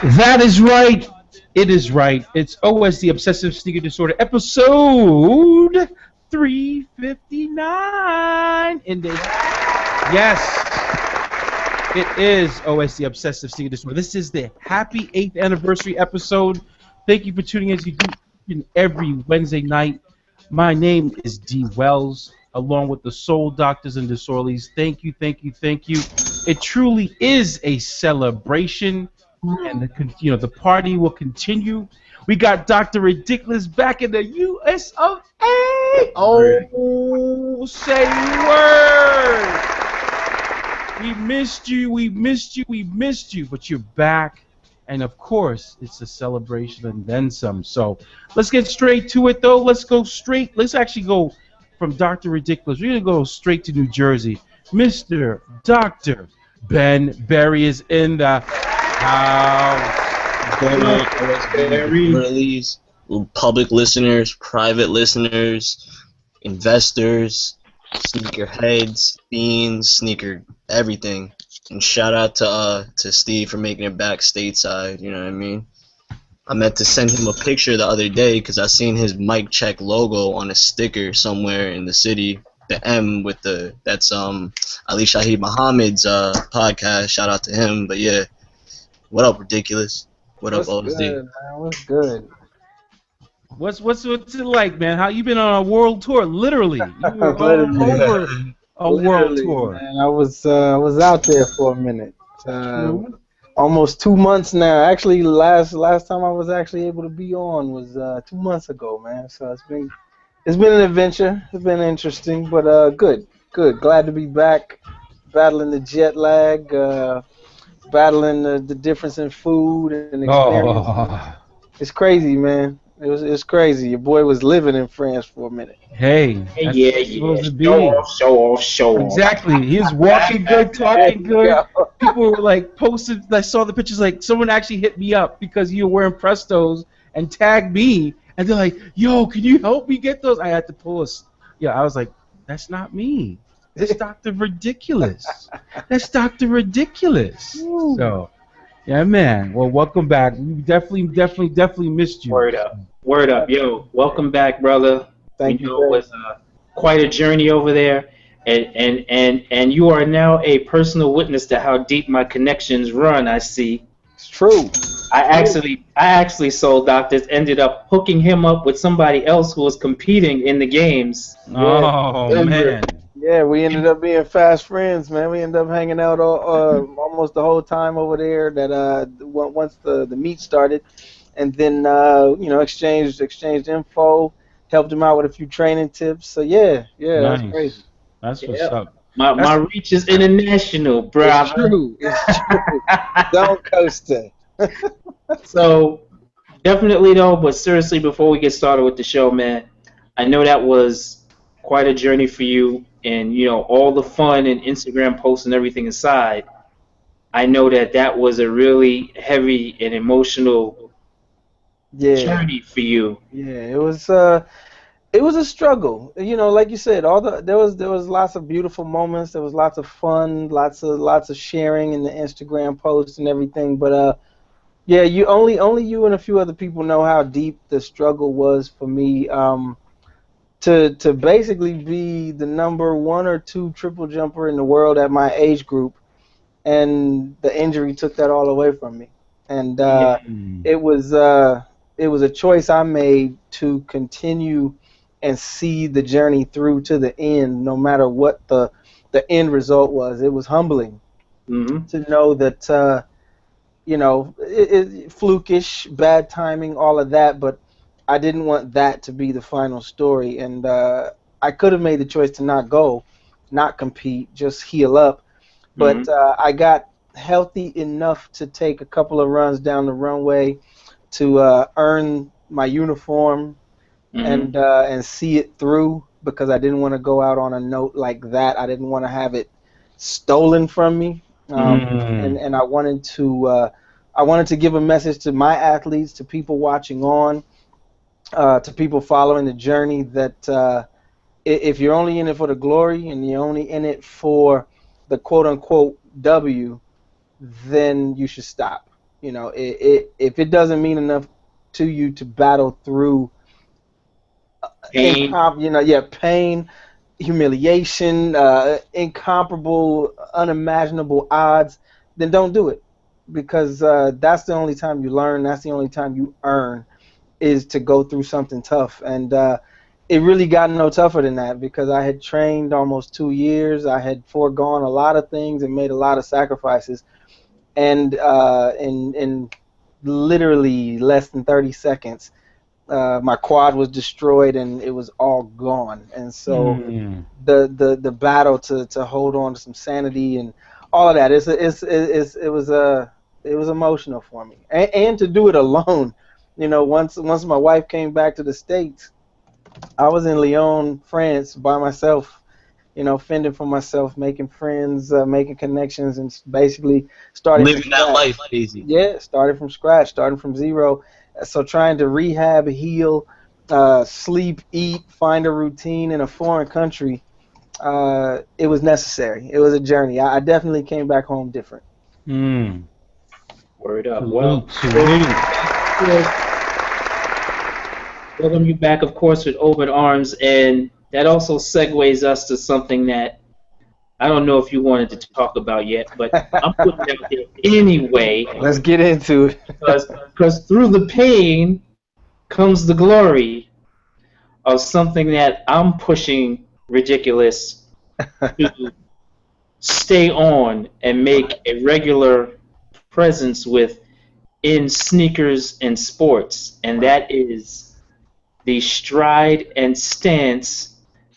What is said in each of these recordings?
That is right. It is right. It's OS the Obsessive Sneaker Disorder episode 359 in this. Yes, it is OS the Obsessive Sneaker Disorder. This is the happy 8th anniversary episode. Thank you for tuning in as you do each and every Wednesday night. My name is D Wells, along with the Sole Doctors and Disorderlies. Thank you, thank you, thank you. It truly is a celebration, and the party will continue. We got Dr. Ridiculous back in the US of A. Oh, say word. We missed you, we missed you, we missed you, but you're back. And of course, it's a celebration and then some. So let's get straight to it, though. Let's actually go from Dr. Ridiculous. We're going to go straight to New Jersey. Mr. Dr. Ben Berry is in the house. Release, public listeners, private listeners, investors, sneakerheads, fiends, sneaker everything. And shout out to Steve for making it back stateside. You know what I mean? I meant to send him a picture the other day because I seen his mic check logo on a sticker somewhere in the city. The M with that's Ali Shaheed Muhammad's podcast. Shout out to him. But yeah, what up, Ridiculous? What up, What's OSD? good, man? What's good? What's it like, man? How you been on a world tour? Literally, you were all Literally. over a world Literally, tour. man. I was out there for a minute. Almost 2 months now. Actually, last time I was actually able to be on was 2 months ago, man. So it's been an adventure. It's been interesting, but good. Glad to be back, battling the jet lag, battling the difference in food and experience. Oh, It's crazy, man. It's crazy. Your boy was living in France for a minute. hey, that's what it's supposed to be. Show off. Exactly. He was walking good, talking good. Yeah. People were like posted. I saw the pictures. Like someone actually hit me up because you were wearing Prestos and tagged me, and they're like, "Yo, can you help me get those?" I had to pull us. Yeah, I was like, "That's not me. That's Dr. Ridiculous. That's Dr. Ridiculous." Ooh. So, yeah, man. Well, welcome back. We definitely missed you. Word up, yo. Welcome back, brother. Thank We you. know it was quite a journey over there, and you are now a personal witness to how deep my connections run. I see. It's true. I actually Soul Doctors ended up hooking him up with somebody else who was competing in the games. Oh Denver. man. Yeah, we ended up being fast friends, man. We ended up hanging out almost the whole time over there. That once the meet started, and then exchanged info, helped him out with a few training tips. So yeah, Nice. that's crazy. That's what's Yeah. up. My reach is international, brother. It's true. Don't coast it. So definitely though, but seriously, before we get started with the show, man, I know that was quite a journey for you, and all the fun and Instagram posts and everything aside, I know that was a really heavy and emotional Yeah. journey for you. Yeah, it was a struggle. Like you said, there was lots of beautiful moments. There was lots of fun, lots of sharing in the Instagram posts and everything. But yeah, you only you and a few other people know how deep the struggle was for me. To basically be the number 1 or 2 triple jumper in the world at my age group, and the injury took that all away from me. And it was a choice I made to continue and see the journey through to the end, no matter what the end result was. It was humbling to know that flukish, bad timing, all of that, but I didn't want that to be the final story. And I could have made the choice to not go, not compete, just heal up. But I got healthy enough to take a couple of runs down the runway to earn my uniform and see it through, because I didn't want to go out on a note like that. I didn't want to have it stolen from me, and I wanted to give a message to my athletes, to people watching on, to people following the journey, that if you're only in it for the glory and you're only in it for the quote unquote W, then you should stop. You know, if it doesn't mean enough to you to battle through Pain. pain, humiliation, incomparable, unimaginable odds, then don't do it, because that's the only time you learn. That's the only time you earn, is to go through something tough. And it really got no tougher than that, because I had trained almost 2 years. I had foregone a lot of things and made a lot of sacrifices. And in literally less than 30 seconds, my quad was destroyed and it was all gone. And so the battle to hold on to some sanity and all of that, it was emotional for me, and to do it alone. You know, once my wife came back to the States, I was in Lyon, France, by myself. You know, fending for myself, making friends, making connections, and basically starting from Living that scratch. life, Daisy. Yeah, started from scratch, starting from zero. So trying to rehab, heal, sleep, eat, find a routine in a foreign country, it was necessary. It was a journey. I definitely came back home different. Mm. Word up. Salute, Well, salute. welcome you back, of course, with open arms, and that also segues us to something that I don't know if you wanted to talk about yet, but I'm putting it out there anyway, Let's get into it. because through the pain comes the glory of something that I'm pushing ridiculous to stay on and make a regular presence with in sneakers and sports, and that is the Stride and Stance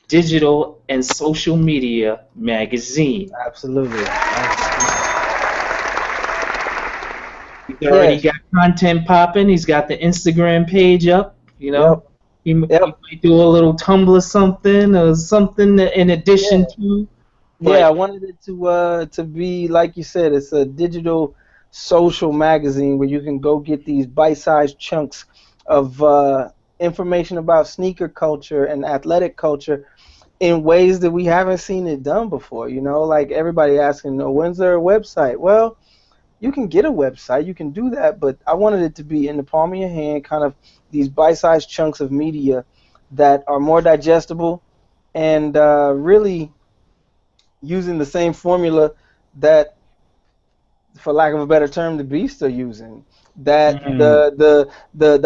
digital and social media magazine. Absolutely. He's already Yes. got content popping. He's got the Instagram page up. You know, Yep. he Yep. might do a little Tumblr something or something in addition Yeah. to. Yeah, I But wanted it to be like you said. It's a digital social magazine where you can go get these bite-sized chunks of information about sneaker culture and athletic culture in ways that we haven't seen it done before. You know, like everybody asking, "Oh, when's there a website?" Well, you can get a website, you can do that, but I wanted it to be in the palm of your hand, kind of these bite-sized chunks of media that are more digestible and really using the same formula that, for lack of a better term, the beasts are using, that Mm. the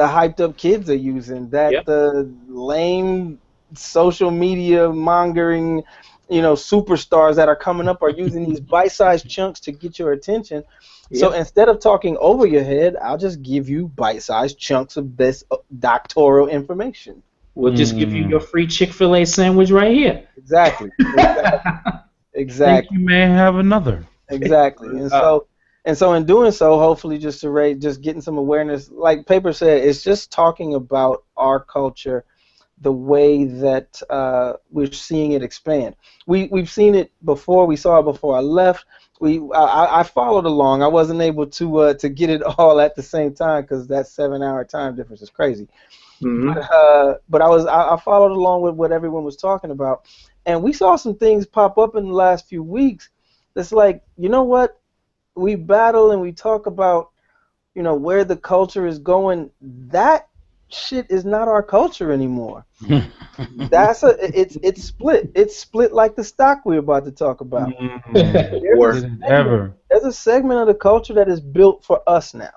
hyped up kids are using, that yep, the lame social media mongering, superstars that are coming up are using these bite-sized chunks to get your attention. So yep, instead of talking over your head, I'll just give you bite-sized chunks of this doctoral information. we'll just give you your Mm. free Chick-fil-A sandwich right here. Exactly. Exactly. Think Exactly. you may have another. Exactly. And Uh, so in doing so, hopefully just to raise, just getting some awareness, like Paper said, it's just talking about our culture, the way that we're seeing it expand. We've seen it before. We saw it before I left. I followed along. I wasn't able to get it all at the same time because that 7 hour time difference is crazy. mhm. But I followed along with what everyone was talking about, and we saw some things pop up in the last few weeks. That's like, you know what? We battle and we talk about, where the culture is going. That shit is not our culture anymore. It's split. It's split like the stock we're about to talk about. There's a Word. Did it segment. ever? There's a segment of the culture that is built for us now,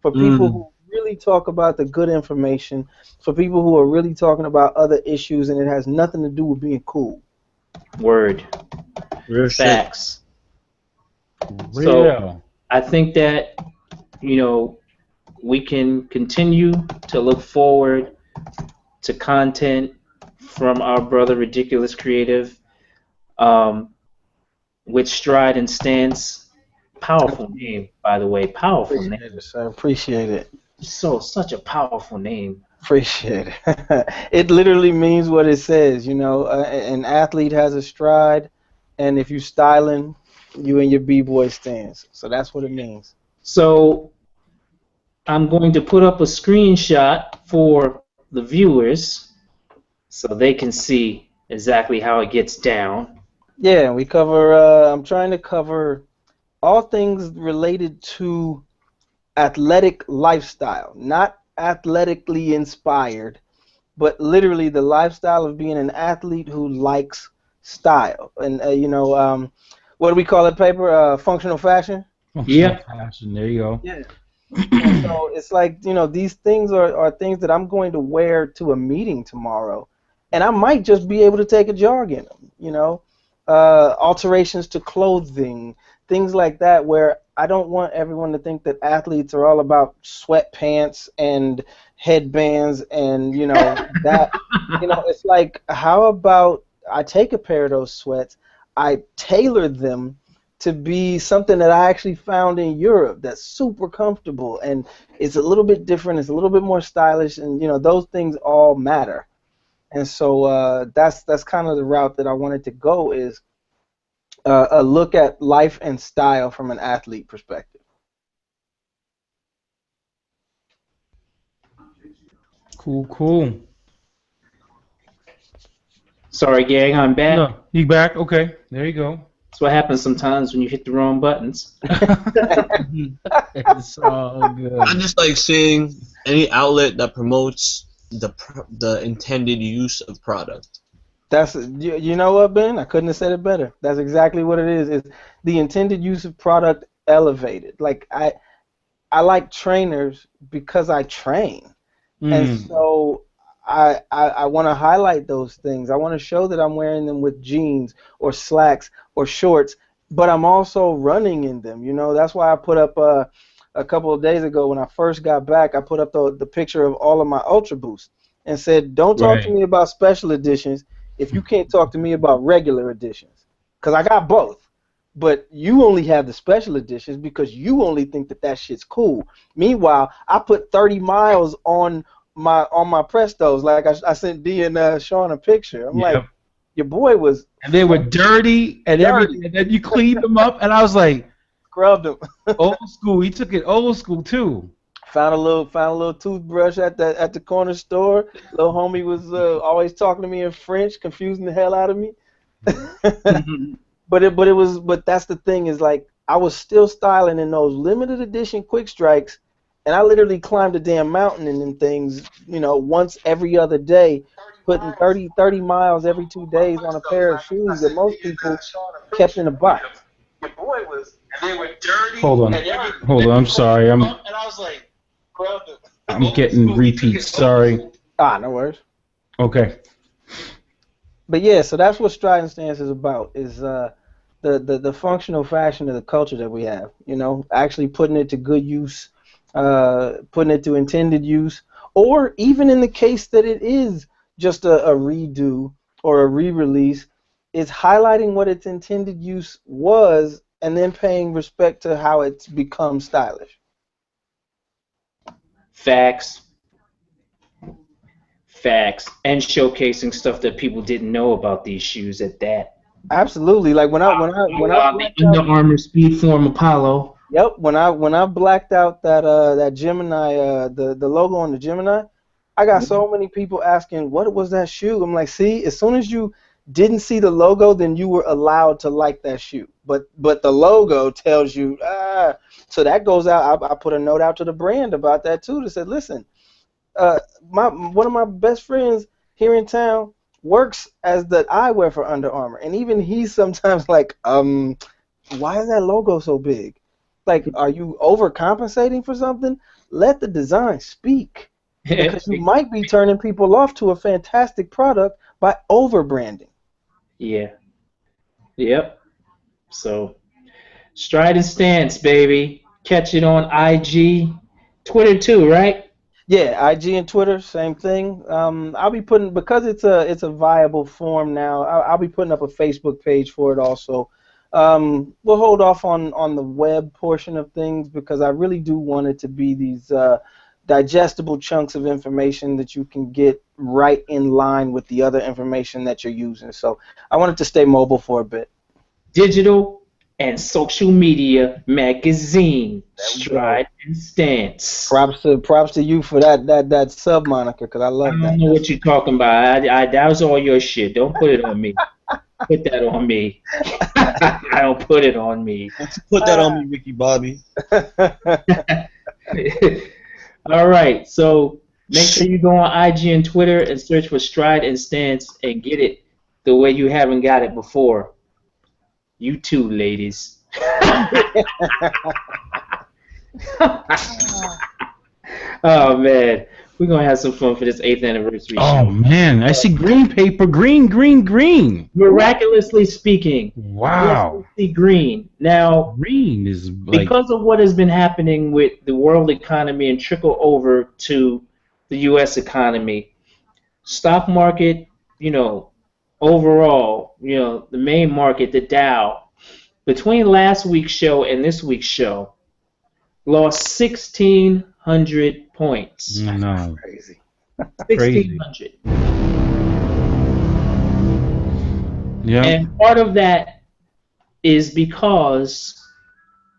for people Mm. who really talk about the good information, for people who are really talking about other issues, and it has nothing to do with being cool. Word. Real shit. Facts. So Real. I think that, you know, we can continue to look forward to content from our brother Ridiculous Creative, um, with Stride and Stance. Powerful name, by the way. Powerful name. Appreciate it, sir. Appreciate it. Such a powerful name. Appreciate it. It literally means what it says. An athlete has a stride, and if you styling, you and your b-boy stance. So that's what it means. So I'm going to put up a screenshot for the viewers so they can see exactly how it gets down. Yeah, we cover. I'm trying to cover all things related to athletic lifestyle, not athletically inspired, but literally the lifestyle of being an athlete who likes style. And what do we call it? Paper functional fashion. Functional Yep. fashion. There you go. Yeah. And so it's like, these things are things that I'm going to wear to a meeting tomorrow, and I might just be able to take a jog in them. Alterations to clothing, things like that, where I don't want everyone to think that athletes are all about sweatpants and headbands and that. It's like, how about I take a pair of those sweats, I tailor them to be something that I actually found in Europe that's super comfortable, and it's a little bit different, it's a little bit more stylish, and those things all matter. And so that's kind of the route that I wanted to go, is a look at life and style from an athlete perspective. Cool, cool. Sorry, gang, I'm back. No, you back? Okay, there you go. That's what happens sometimes when you hit the wrong buttons. It's all good. I just like seeing any outlet that promotes the intended use of product. That's you know what, Ben? I couldn't have said it better. That's exactly what it is. It's the intended use of product elevated. Like I like trainers because I train. And so I want to highlight those things. I want to show that I'm wearing them with jeans or slacks or shorts, but I'm also running in them. That's why I put up a couple of days ago when I first got back, I put up the picture of all of my Ultra Boosts and said, don't talk to me about special editions if you can't talk to me about regular editions. Because I got both. But you only have the special editions because you only think that shit's cool. Meanwhile, I put 30 miles on my Prestos. Like I sent D and Sean a picture. I'm like, your boy was. And they were dirty and everything. And then you cleaned them up, and I was like, scrubbed them. Old school. He took it old school too. Found a little toothbrush at the corner store. Little homie was always talking to me in French, confusing the hell out of me. But that's the thing, is like, I was still styling in those limited edition quick strikes, and I literally climbed a damn mountain in them things, once every other day, putting 30 miles every 2 days on a pair of shoes that most people kept in a box. Your boy was, and they were dirty. Hold on, I'm sorry. And I was like, I'm getting repeats. Sorry. No worries. Okay. But yeah, so that's what Stride and Stance is about, is the functional fashion of the culture that we have, actually putting it to good use, putting it to intended use, or even in the case that it is just a redo or a re-release, is highlighting what its intended use was and then paying respect to how it's become stylish. Facts, and showcasing stuff that people didn't know about these shoes at that. Absolutely, like when I the Under Armour Speedform Apollo. Yep, when I blacked out that Gemini, the logo on the Gemini, I got so many people asking, what was that shoe? I'm like, see, as soon as you didn't see the logo, then you were allowed to like that shoe. But the logo tells you, so that goes out. I put a note out to the brand about that too, that said, listen, one of my best friends here in town works as the eyewear for Under Armour, and even he's sometimes like, why is that logo so big? Like, are you overcompensating for something? Let the design speak, because you might be turning people off to a fantastic product by over-branding. Yeah. Yep. So, Stride and Stance, baby. Catch it on IG, Twitter too, right? Yeah, IG and Twitter, same thing. I'll be putting, because it's a viable form now, I'll be putting up a Facebook page for it also. We'll hold off on the web portion of things, because I really do want it to be these digestible chunks of information that you can get right in line with the other information that you're using. So I want it to stay mobile for a bit. Digital and social media magazine, Stride and Stance. Props to you for that sub moniker, because I love that. I don't know what you're talking about. That was all your shit. Don't put it on me. Put that on me. I don't put it on me. Put that on me, Ricky Bobby. All right, so make sure you go on IG and Twitter and search for Stride and Stance and get it the way you haven't got it before. You too, ladies. Oh man, we're gonna have some fun for this 8th anniversary Oh show. man, I see green paper, green. Miraculously speaking, yes, Wow, we see green. Now, green is like because of what has been happening with the world economy and trickle over to the U.S. economy, stock market, overall, the main market, the Dow, between last week's show and this week's show, lost 1,600 points. no Crazy. crazy. 1,600. Yeah, And part of that is because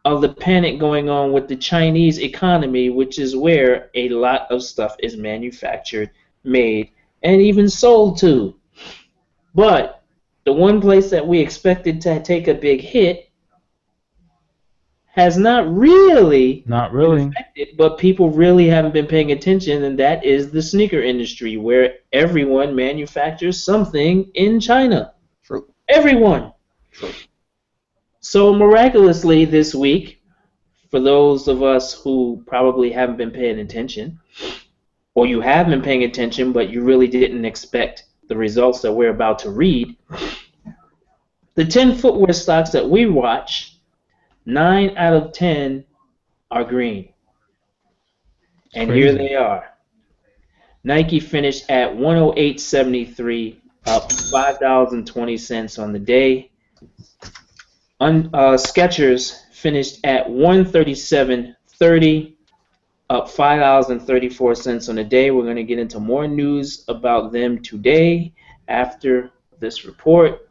of the panic going on with the Chinese economy, which is where a lot of stuff is manufactured, made, and even sold to. But the one place that we expected to take a big hit has not really not been really. affected, but people really haven't been paying attention, and that is the sneaker industry, where everyone manufactures something in China. True. Everyone. True. So miraculously this week, for those of us who probably haven't been paying attention, or you have been paying attention but you really didn't expect the results that we're about to read, the 10 footwear stocks that we watch, 9 out of 10 are green. And here Crazy. they are. Nike finished at 108.73, up $5.20 on the day. Skechers finished at 137.30, up $5.34 on the day. We're going to get into more news about them today after this report.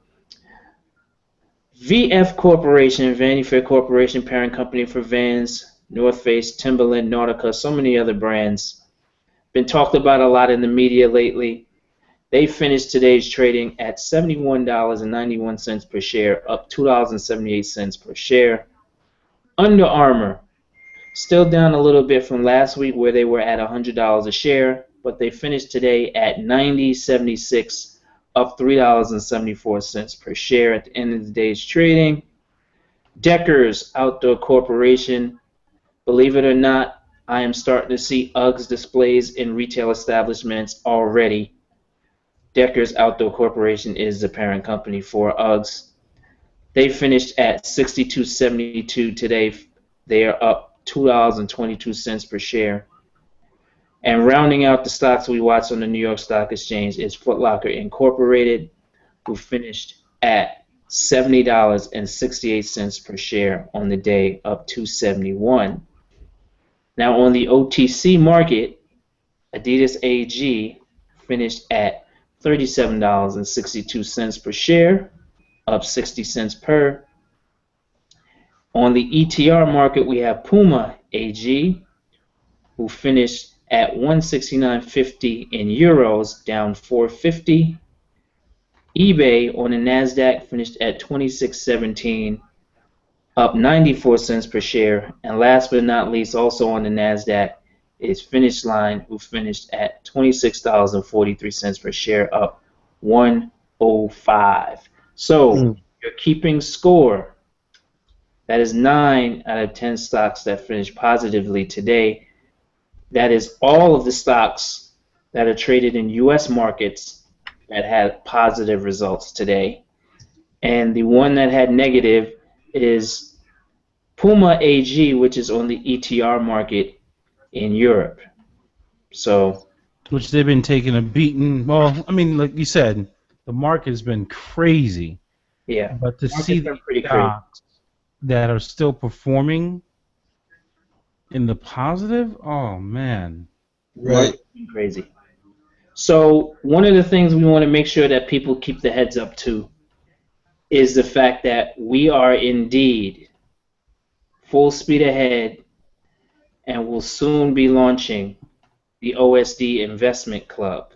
VF Corporation, Vanity Fair Corporation, parent company for Vans, North Face, Timberland, Nautica, so many other brands. Been talked about a lot in the media lately. They finished today's trading at $71.91 per share, up $2.78 per share. Under Armour, still down a little bit from last week where they were at $100 a share, but they finished today at $90.76, up $3.74 per share at the end of the day's trading. Deckers Outdoor Corporation, believe it or not, I am starting to see Uggs displays in retail establishments already. Deckers Outdoor Corporation is the parent company for Uggs. They finished at $62.72 today. They are up $2.22 per share. And rounding out the stocks we watch on the New York Stock Exchange is Foot Locker Incorporated, who finished at $70.68 per share on the day, up $2.71. Now on the OTC market, Adidas AG finished at $37.62 per share, up 60 cents per. On the ETR market, we have Puma AG, who finished at 169.50 in euros, down 4.50. eBay on the Nasdaq finished at 26.17, up 94 cents per share. And last but not least, also on the Nasdaq is Finish Line, who finished at $26.43 per share, up 105. So you're keeping score. That is 9 out of 10 stocks that finished positively today. That is all of the stocks that are traded in U.S. markets that had positive results today. And the one that had negative is Puma AG, which is on the ETR market in Europe. So, Which they've been taking a beating. Well, I mean, like you said, the market has been crazy. yeah, But to market's see been the pretty crazy. stocks that are still performing in the positive, oh man. Right. Crazy. So one of the things we want to make sure that people keep the heads up to is the fact that we are indeed full speed ahead and will soon be launching the OSD Investment Club.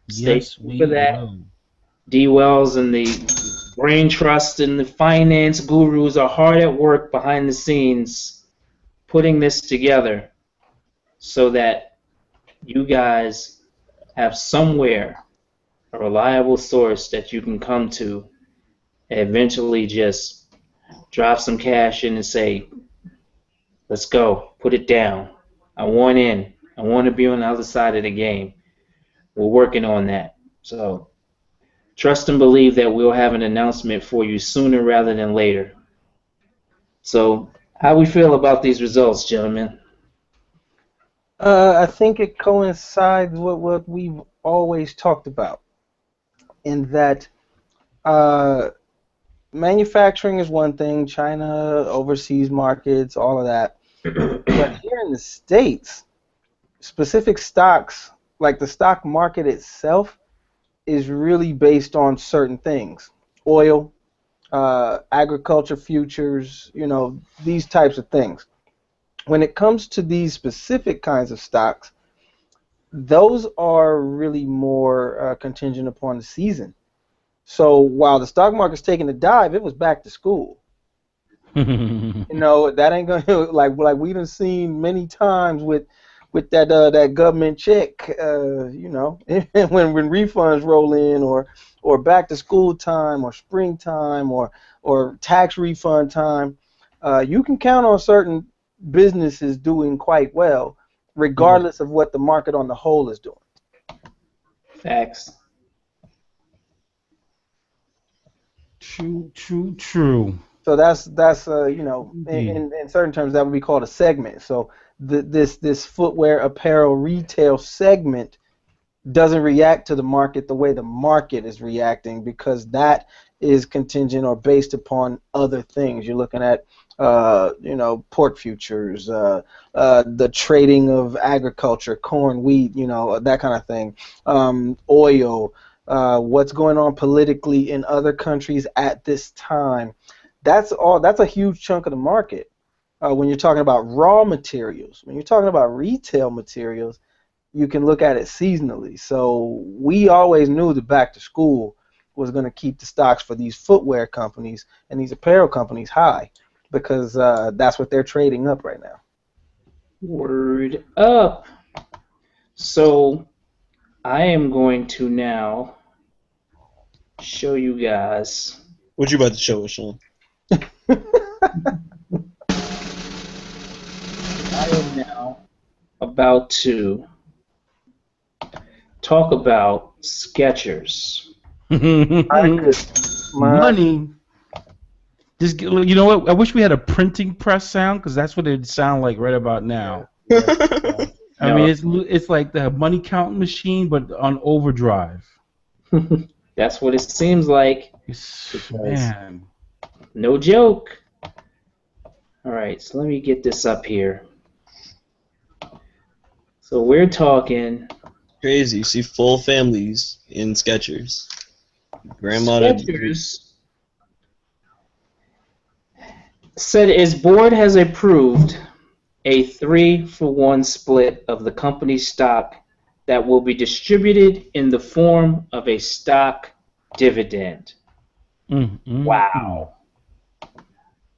Stay Yes, tuned we for that. will. D. Wells and the brain trust and the finance gurus are hard at work behind the scenes putting this together. so that you guys have somewhere, a reliable source that you can come to and eventually just drop some cash in and say, let's go, put it down. I want in. I want to be on the other side of the game. We're working on that. So trust and believe that we'll have an announcement for you sooner rather than later. So how we feel about these results, gentlemen? I think it coincides with what we've always talked about, in that uh, manufacturing is one thing, China, overseas markets, all of that. But here in the States, specific stocks, like the stock market itself, is really based on certain things. Oil, agriculture futures, these types of things. When it comes to these specific kinds of stocks, those are really more contingent upon the season. So while the stock market's taking a dive, it was back to school. That ain't gonna like we done seen many times with that government check. When refunds roll in, or back to school time, or springtime, or tax refund time, you can count on certain businesses doing quite well, regardless of what the market on the whole is doing. Facts. True. So that's in certain terms that would be called a segment. So this footwear apparel retail segment doesn't react to the market the way the market is reacting, because that is contingent or based upon other things. You're looking at pork futures, the trading of agriculture, corn, wheat, that kind of thing, oil, what's going on politically in other countries at this time. That's a huge chunk of the market. When you're talking about raw materials, when you're talking about retail materials, you can look at it seasonally. So we always knew that back to school was going to keep the stocks for these footwear companies and these apparel companies high, because that's what they're trading up right now. Word up. So I am going to now show you guys. What you about to show us, Sean? I am now about to talk about Skechers. Money. Just you know what? I wish we had a printing press sound, because that's what it'd sound like right about now. I mean, it's like the money counting machine, but on overdrive. That's what it seems like. Man. No joke. All right, so let me get this up here. So we're talking Crazy. You see full families in Skechers. Grandma. Skechers said its board has approved a 3-for-1 split of the company's stock that will be distributed in the form of a stock dividend. Wow.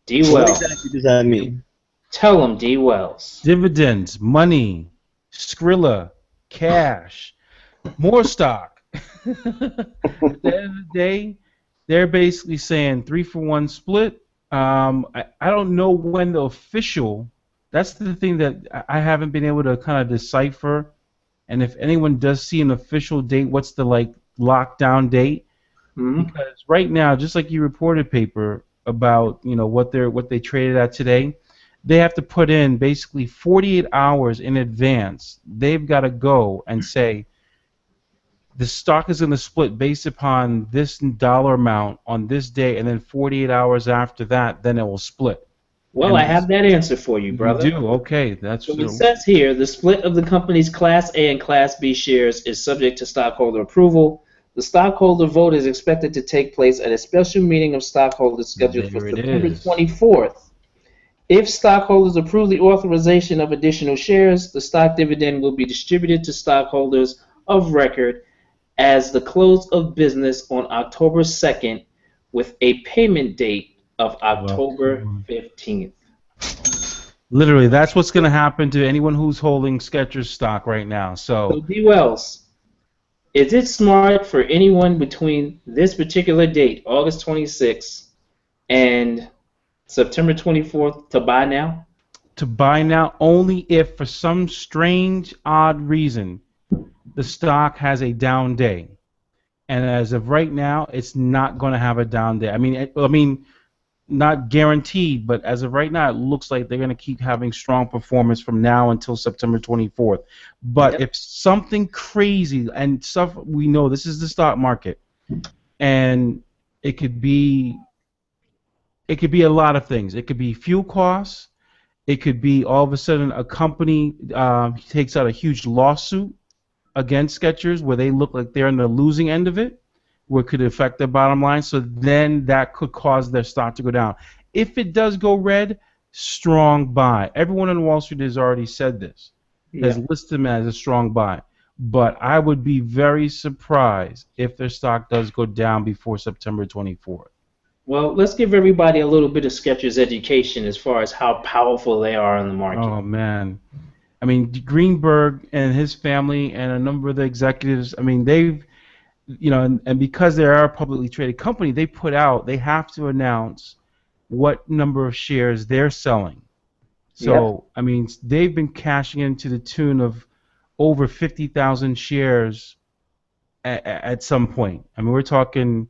D. Wells. What exactly does that mean? Tell him, D. Wells. Dividends, money, Skrilla, cash, more stock. At the end of the day, they're basically saying 3-for-1 split. I don't know when the official. That's the thing that I haven't been able to kind of decipher. And if anyone does see an official date, what's the lockdown date? Mm-hmm. Because right now, just like you reported, paper about what they traded at today, they have to put in basically 48 hours in advance. They've got to go and say the stock is going to split based upon this dollar amount on this day, and then 48 hours after that, then it will split. Well, I have that answer for you, brother. You do? Okay. That's so it says here, the split of the company's Class A and Class B shares is subject to stockholder approval. The stockholder vote is expected to take place at a special meeting of stockholders scheduled for September 24th. If stockholders approve the authorization of additional shares, the stock dividend will be distributed to stockholders of record as the close of business on October 2nd, with a payment date of October 15th. Literally, that's what's going to happen to anyone who's holding Skechers stock right now. So So, D Wells, is it smart for anyone between this particular date, August 26th, and September 24th, to buy now? to buy now only if, for some strange, odd reason, the stock has a down day. And as of right now, it's not going to have a down day. I mean, not guaranteed, but as of right now, it looks like they're going to keep having strong performance from now until September 24th. But Yep. if something crazy and stuff, we know this is the stock market, and it could be it could be a lot of things. It could be fuel costs. It could be all of a sudden a company takes out a huge lawsuit against Skechers where they look like they're on the losing end of it, where it could affect their bottom line. So then that could cause their stock to go down. If it does go red, strong buy. Everyone on Wall Street has already said this, has listed them as a strong buy. But I would be very surprised if their stock does go down before September 24th. Well, let's give everybody a little bit of Skechers education as far as how powerful they are in the market. Oh, man. I mean, Greenberg and his family and a number of the executives, I mean, they've, and because they are a publicly traded company, they have to announce what number of shares they're selling. So, I mean, they've been cashing in to the tune of over 50,000 shares at some point. I mean, we're talking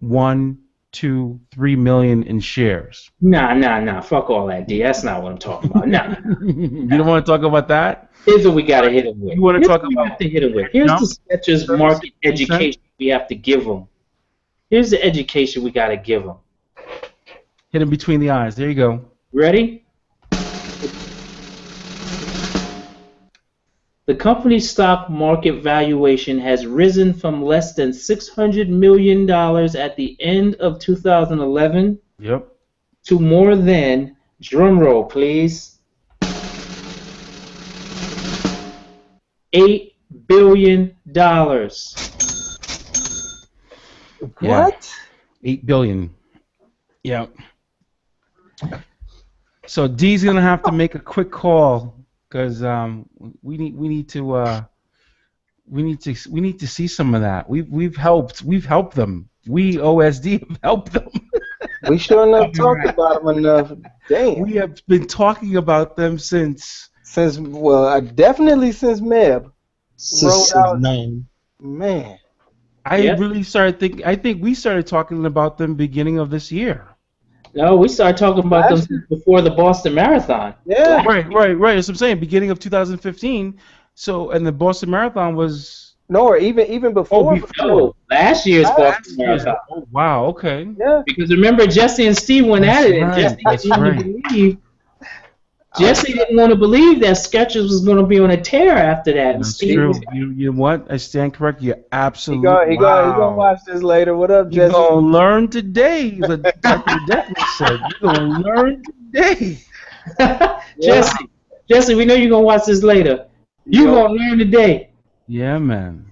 1, 2, 3 million in shares. Nah. Fuck all that, D. That's not what I'm talking about. Nah. You don't want to talk about that? Here's what we got to hit them with. You want to Here's talk what we about have to hit them with. Here's the Skechers market education we have to give them. Here's the education we got to give them. Hit him between the eyes. There you go. Ready? The company's stock market valuation has risen from less than $600 million at the end of 2011 Yep. to more than, drum roll please, $8 billion. What? 8 billion. Yep. So D's gonna have to make a quick call because we need to see some of that. We've helped them. We OSD have helped them. We sure enough talked about them enough. Damn. We have been talking about them since definitely since Meb rolled out. Man. I really started thinking. I think we started talking about them beginning of this year. No, we started talking about them before the Boston Marathon. Yeah. Right. That's what I'm saying. Beginning of 2015. So, and the Boston Marathon was. No, or even before. No, last year's Boston Marathon. Oh, wow. Okay. Yeah. Because remember, Jesse and Steve went at it, and Jesse didn't want to believe that Skechers was going to be on a tear after that. And That's Steve true. was- You know what? I stand correct. You're absolutely. He gonna watch this later. What up, You're Jesse? gonna learn today. What Dr. Deckman said. You're gonna learn today. Jesse, we know you're going to watch this later. You're going to learn today. Yeah, man.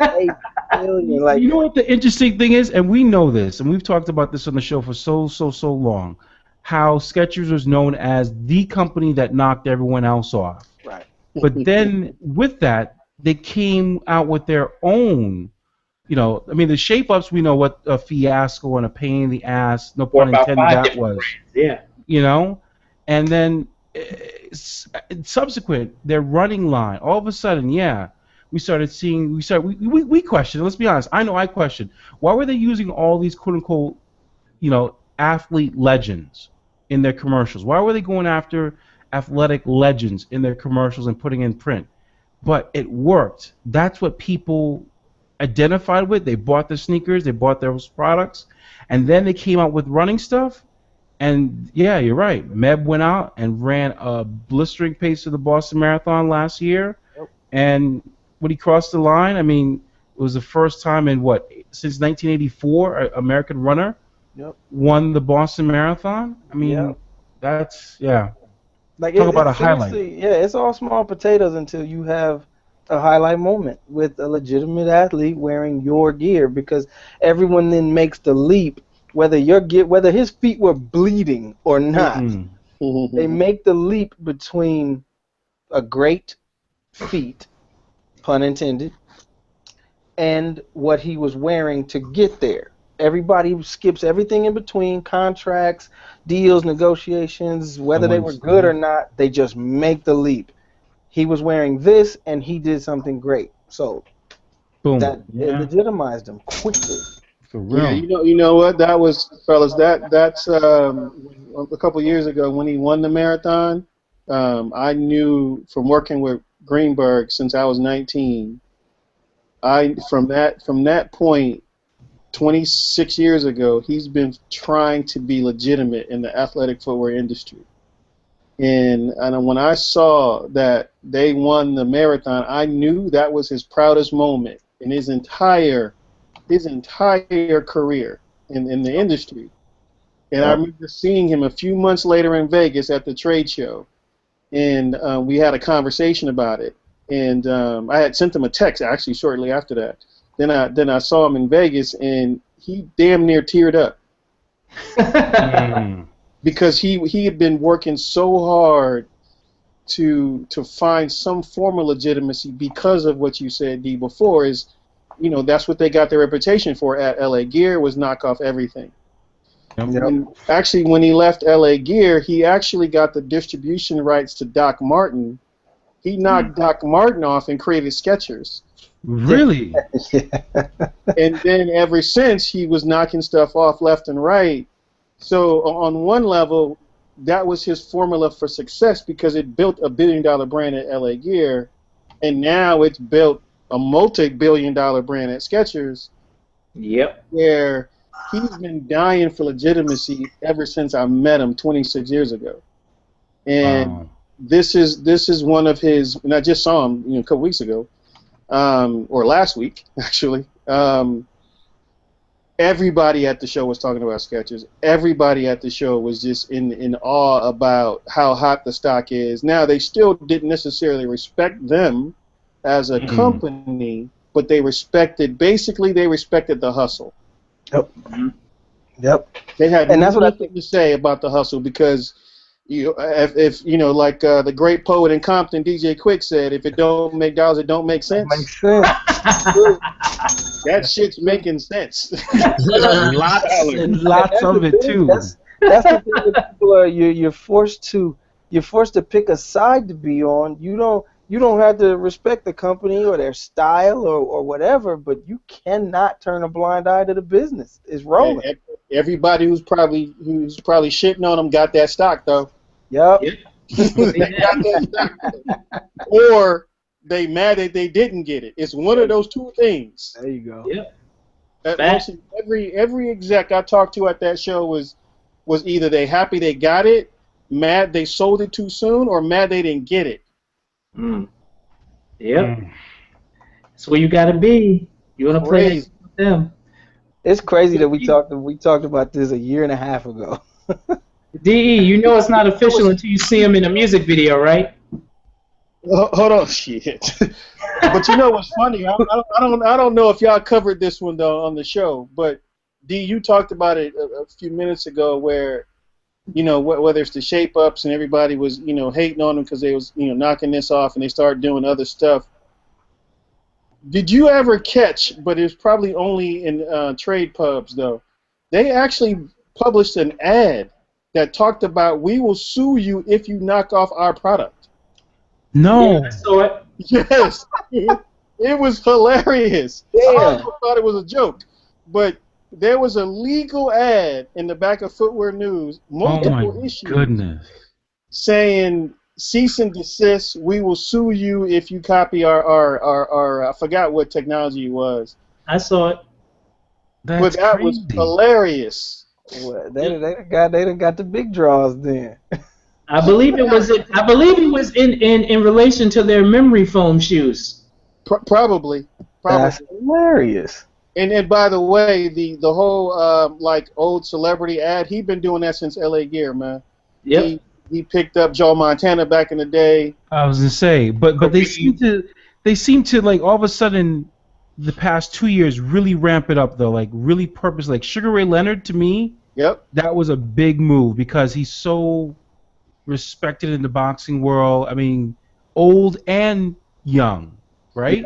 8 billion, like, You know what the interesting thing is, and we know this, and we've talked about this on the show for so long, how Skechers was known as the company that knocked everyone else off. right. But then with that, they came out with their own. I mean, the shape-ups, we know what a fiasco and a pain in the ass, no pun intended, that was. Yeah. And then subsequent, their running line, all of a sudden, we started seeing, we questioned, let's be honest, I questioned, why were they using all these quote-unquote, athlete legends in their commercials? Why were they going after athletic legends in their commercials and putting in print? But it worked. That's what people identified with. They bought the sneakers, they bought those products, and then they came out with running stuff. And yeah, you're right. Meb went out and ran a blistering pace of the Boston Marathon last year, and when he crossed the line, I mean, it was the first time in since 1984, an American runner won the Boston Marathon. I mean, that's Like talk about a highlight. Yeah, it's all small potatoes until you have a highlight moment with a legitimate athlete wearing your gear, because everyone then makes the leap, whether his feet were bleeding or not. They make the leap between a great feat, pun intended, and what he was wearing to get there. Everybody skips everything in between, contracts, deals, negotiations, whether they were good or not, they just make the leap. He was wearing this and he did something great. So Boom. it legitimized him quickly. For real. Yeah, you know what? That was, fellas. That's a couple years ago when he won the marathon. I knew from working with Greenberg since I was 19. From that point, 26 years ago, he's been trying to be legitimate in the athletic footwear industry. And when I saw that they won the marathon, I knew that was his proudest moment in his entire career in the industry. And I remember seeing him a few months later in Vegas at the trade show, and we had a conversation about it. And I had sent him a text actually shortly after that. Then I saw him in Vegas, and he damn near teared up because he had been working so hard to find some form of legitimacy because of what you said, D, before. Is, you know, that's what they got their reputation for at LA Gear, was knock off everything. Yep. And actually, when he left LA Gear, he actually got the distribution rights to Doc Martin. He knocked Doc Martin off and created Skechers. Really? And then ever since, he was knocking stuff off left and right. So on one level, that was his formula for success because it built a billion-dollar brand at LA Gear, and now it's built a multi-billion-dollar brand at Skechers. Yep. Where he's been dying for legitimacy ever since I met him 26 years ago. And this is one of his, and I just saw him, you know, a couple weeks ago, or last week actually. Everybody at the show was talking about Skechers. Everybody at the show was just in awe about how hot the stock is. Now, they still didn't necessarily respect them as a company, but they respected the hustle. Yep. Yep. They had and that's what I think to say about the hustle, because if you know, like the great poet in Compton, DJ Quick, said, if it don't make dollars, it don't make sense. Makes sense. That shit's making sense. Lots of it too. That's the thing with people. You're forced to pick a side to be on. You don't have to respect the company or their style or whatever, but you cannot turn a blind eye to the business. It's rolling. And everybody who's probably shitting on them got that stock though. Yep. They got that stock. Or they mad that they didn't get it. It's one of those two things. There you go. Yep. Every exec I talked to at that show was either they happy they got it, mad they sold it too soon, or mad they didn't get it. Yep. That's where you gotta be. You wanna play with them. It's crazy that we talked about this a year and a half ago. DE, you know it's not official until you see him in a music video, right? Hold on, shit. But you know what's funny? I don't know if y'all covered this one though on the show, but D, you talked about it a few minutes ago, where, you know, whether it's the shape ups and everybody was, you know, hating on them because they was, you know, knocking this off and they started doing other stuff. Did you ever catch? But it was probably only in trade pubs though. They actually published an ad that talked about, we will sue you if you knock off our product. No. Yeah, I saw it. Yes. It was hilarious. Yeah. I also thought it was a joke. But there was a legal ad in the back of Footwear News, multiple issues, Goodness. saying, cease and desist, we will sue you if you copy our I forgot what technology it was. I saw it. But that was hilarious. Well, they done got the big draws then. I believe it was in relation to their memory foam shoes. Probably. That's hilarious. And by the way, the whole like old celebrity ad, he'd been doing that since LA Gear, man. Yep. He picked up Joe Montana back in the day. I was gonna say, but they seem to like all of a sudden the past 2 years really ramp it up though, like really purpose. Like Sugar Ray Leonard, to me, Yep. that was a big move because he's so respected in the boxing world. I mean, old and young, right?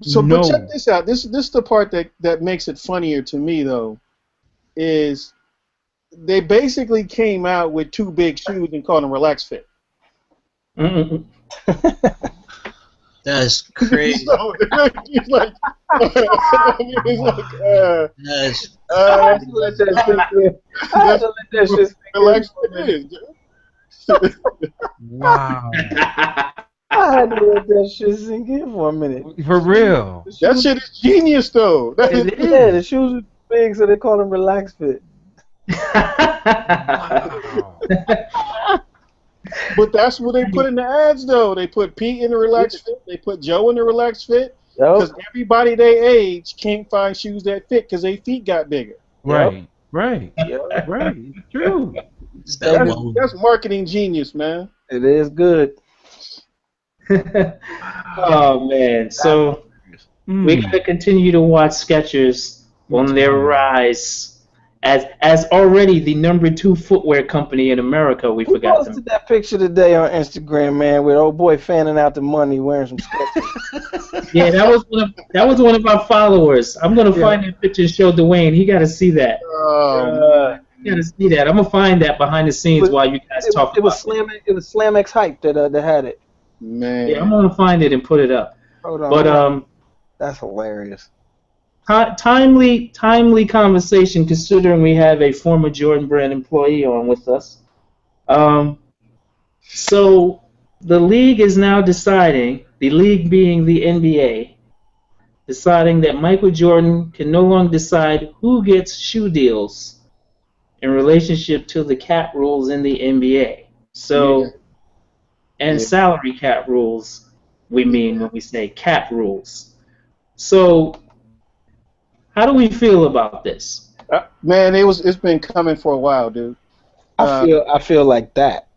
So, but check No. this out. This is the part that makes it funnier to me though, is they basically came out with two big shoes and called them Relax Fit. Mm-mm. That's crazy. So it's like, I mean, it's like, That's I had to let that sink in. I had to let that shit sink in. Relax Fit is, dude. Wow. I had to let that shit sink in for a minute. For real. That shit is genius though. It is. Yeah, the shoes are big, so they call them Relax Fit. Wow. But that's what they put in the ads though. They put Pete in the Relax Fit. They put Joe in the Relax Fit. Because Yep. everybody their age can't find shoes that fit because their feet got bigger. Right. Right. Yep. Right. It's true. That's marketing genius, man. It is good. Oh man! So we gotta continue to watch Skechers on their rise as already the #2 footwear company in America. We Who forgot posted them. that picture today on Instagram, man, with old boy fanning out the money wearing some Skechers? Yeah, that was one of our followers. I'm gonna find that picture and show Dwayne. He gotta see that. You gotta see that. I'm gonna find that behind the scenes while you guys talk. It was Slam X Hype that had it. Man. Yeah, I'm gonna find it and put it up. Hold on. But that's hilarious. timely conversation considering we have a former Jordan Brand employee on with us. So the league is now deciding, the league being the NBA, deciding that Michael Jordan can no longer decide who gets shoe deals in relationship to the cap rules in the NBA. So, and salary cap rules, we mean when we say cap rules. So, how do we feel about this? Man, it's been coming for a while, dude. I feel like that.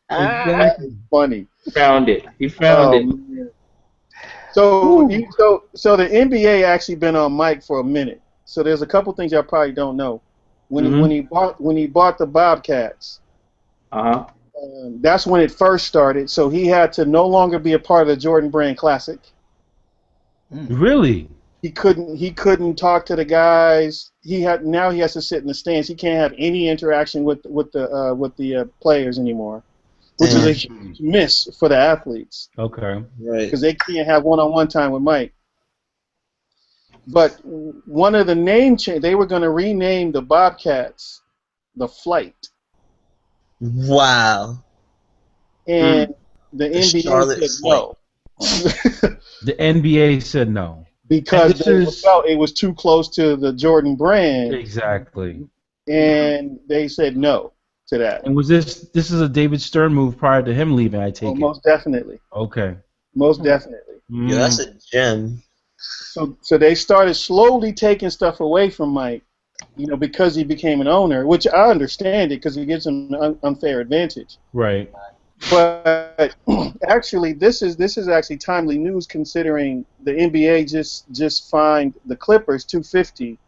That's funny. He found it. Man. So the NBA actually been on Mike for a minute. So there's a couple things y'all probably don't know. When he bought the Bobcats, that's when it first started. So he had to no longer be a part of the Jordan Brand Classic. Really? He couldn't talk to the guys. Now he has to sit in the stands. He can't have any interaction with the players anymore, which is a huge miss for the athletes. Okay. right. Because they can't have one-on-one time with Mike. But one of the name change, they were going to rename the Bobcats the Flight, Wow. and the NBA Charlotte said no. The NBA said no. Because And they felt it was too close to the Jordan brand, Exactly. and they said no to that. And was this is a David Stern move prior to him leaving, I take it? Most definitely. Okay. Most definitely. Yeah, that's a gem. So they started slowly taking stuff away from Mike, because he became an owner, which I understand it because it gives him an unfair advantage. Right. But actually, this is actually timely news considering the NBA just fined the Clippers $250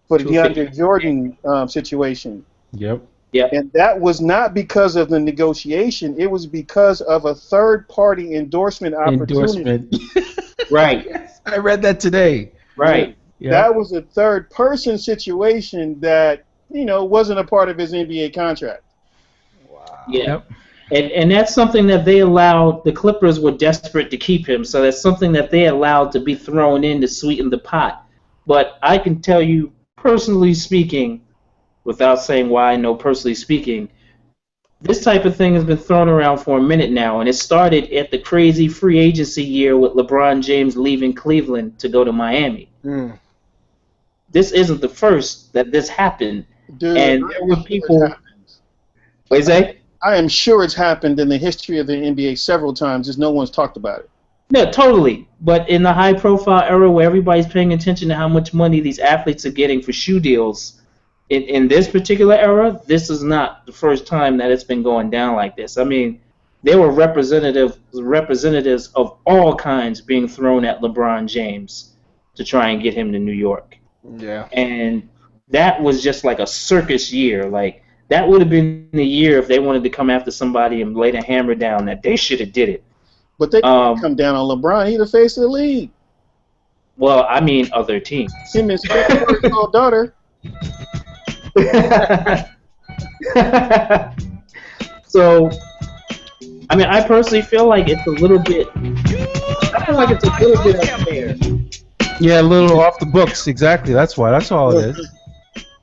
for the DeAndre Jordan situation. Yep. Yeah. And that was not because of the negotiation; it was because of a third-party endorsement opportunity. Right. Yes, I read that today. Right. Yep. That was a third-person situation that wasn't a part of his NBA contract. Wow. Yeah. Yep. And that's something that they allowed. The Clippers were desperate to keep him, so that's something that they allowed to be thrown in to sweeten the pot. But I can tell you, personally speaking, without saying why I know personally speaking, this type of thing has been thrown around for a minute now, and it started at the crazy free agency year with LeBron James leaving Cleveland to go to Miami. This isn't the first that this happened. Dude, And there were people. What do you say? I am sure it's happened in the history of the NBA several times, just no one's talked about it. No, totally. But in the high-profile era where everybody's paying attention to how much money these athletes are getting for shoe deals, in this particular era, this is not the first time that it's been going down like this. I mean, there were representatives of all kinds being thrown at LeBron James to try and get him to New York. Yeah. And that was just like a circus year. Like that would have been the year if they wanted to come after somebody and lay the hammer down that they should have did it. But they come down on LeBron. He's the face of the league. Well, I mean other teams. Him and Steph Curry's little daughter. So, I mean, I personally feel like it's a little bit. I feel like it's a little bit unfair. Yeah, a little off the books. Exactly. That's why. That's all it is.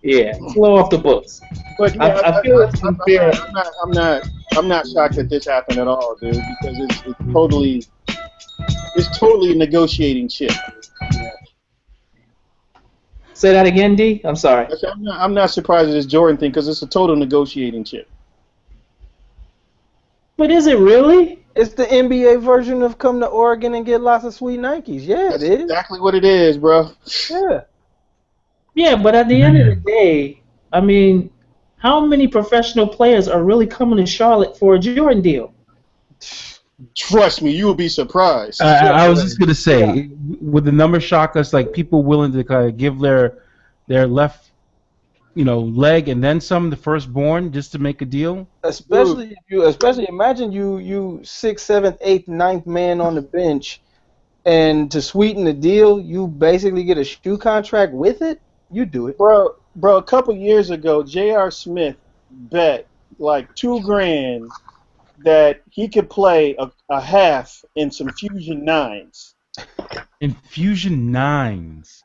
Yeah, it's a little off the books. But yeah, I feel it's unfair. I'm not shocked that this happened at all, dude, because it's totally a negotiating chip. Say that again, D. I'm sorry. I'm not surprised at this Jordan thing because it's a total negotiating chip. But is it really? It's the NBA version of come to Oregon and get lots of sweet Nikes. Yeah, That's it is. exactly what it is, bro. Yeah. Yeah, but at the end of the day, I mean, how many professional players are really coming to Charlotte for a Jordan deal? Trust me, you will be surprised. I was just gonna say, would the number shock us? Like people willing to kind of give their left, leg and then some, the firstborn, just to make a deal. Especially imagine you 6th, 7th, 8th, 9th man on the bench, and to sweeten the deal, you basically get a shoe contract with it. You do it, bro. A couple years ago, J.R. Smith bet like $2,000 that he could play a half in some Fusion 9s. In Fusion 9s.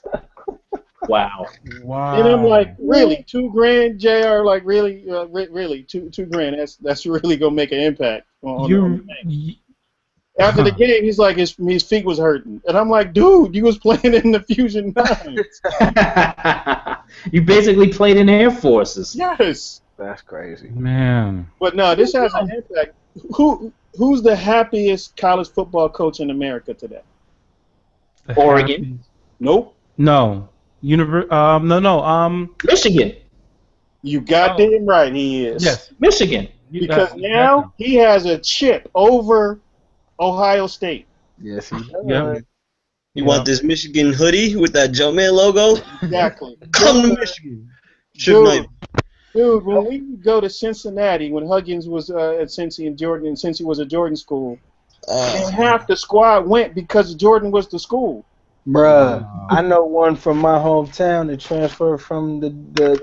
Wow. And I'm like, really, $2,000, Jr. Like, really, really, $2,000. That's really gonna make an impact on the game. After the game, he's like, his feet was hurting, and I'm like, dude, you was playing in the Fusion 9s. You basically played in Air Forces. Yes. That's crazy, man. But no, this has an impact. Who's the happiest college football coach in America today? Oregon. Nope. No. Michigan. You goddamn right he is. Yes. Michigan. Because now he has a chip over Ohio State. Yes, he does. Yeah. You want this Michigan hoodie with that Jumpman logo? Exactly. Come to Michigan. Dude, when we would go to Cincinnati, when Huggins was at Cincy and Cincy was a Jordan school, and half the squad went because Jordan was the school. Bruh, I know one from my hometown that transferred from the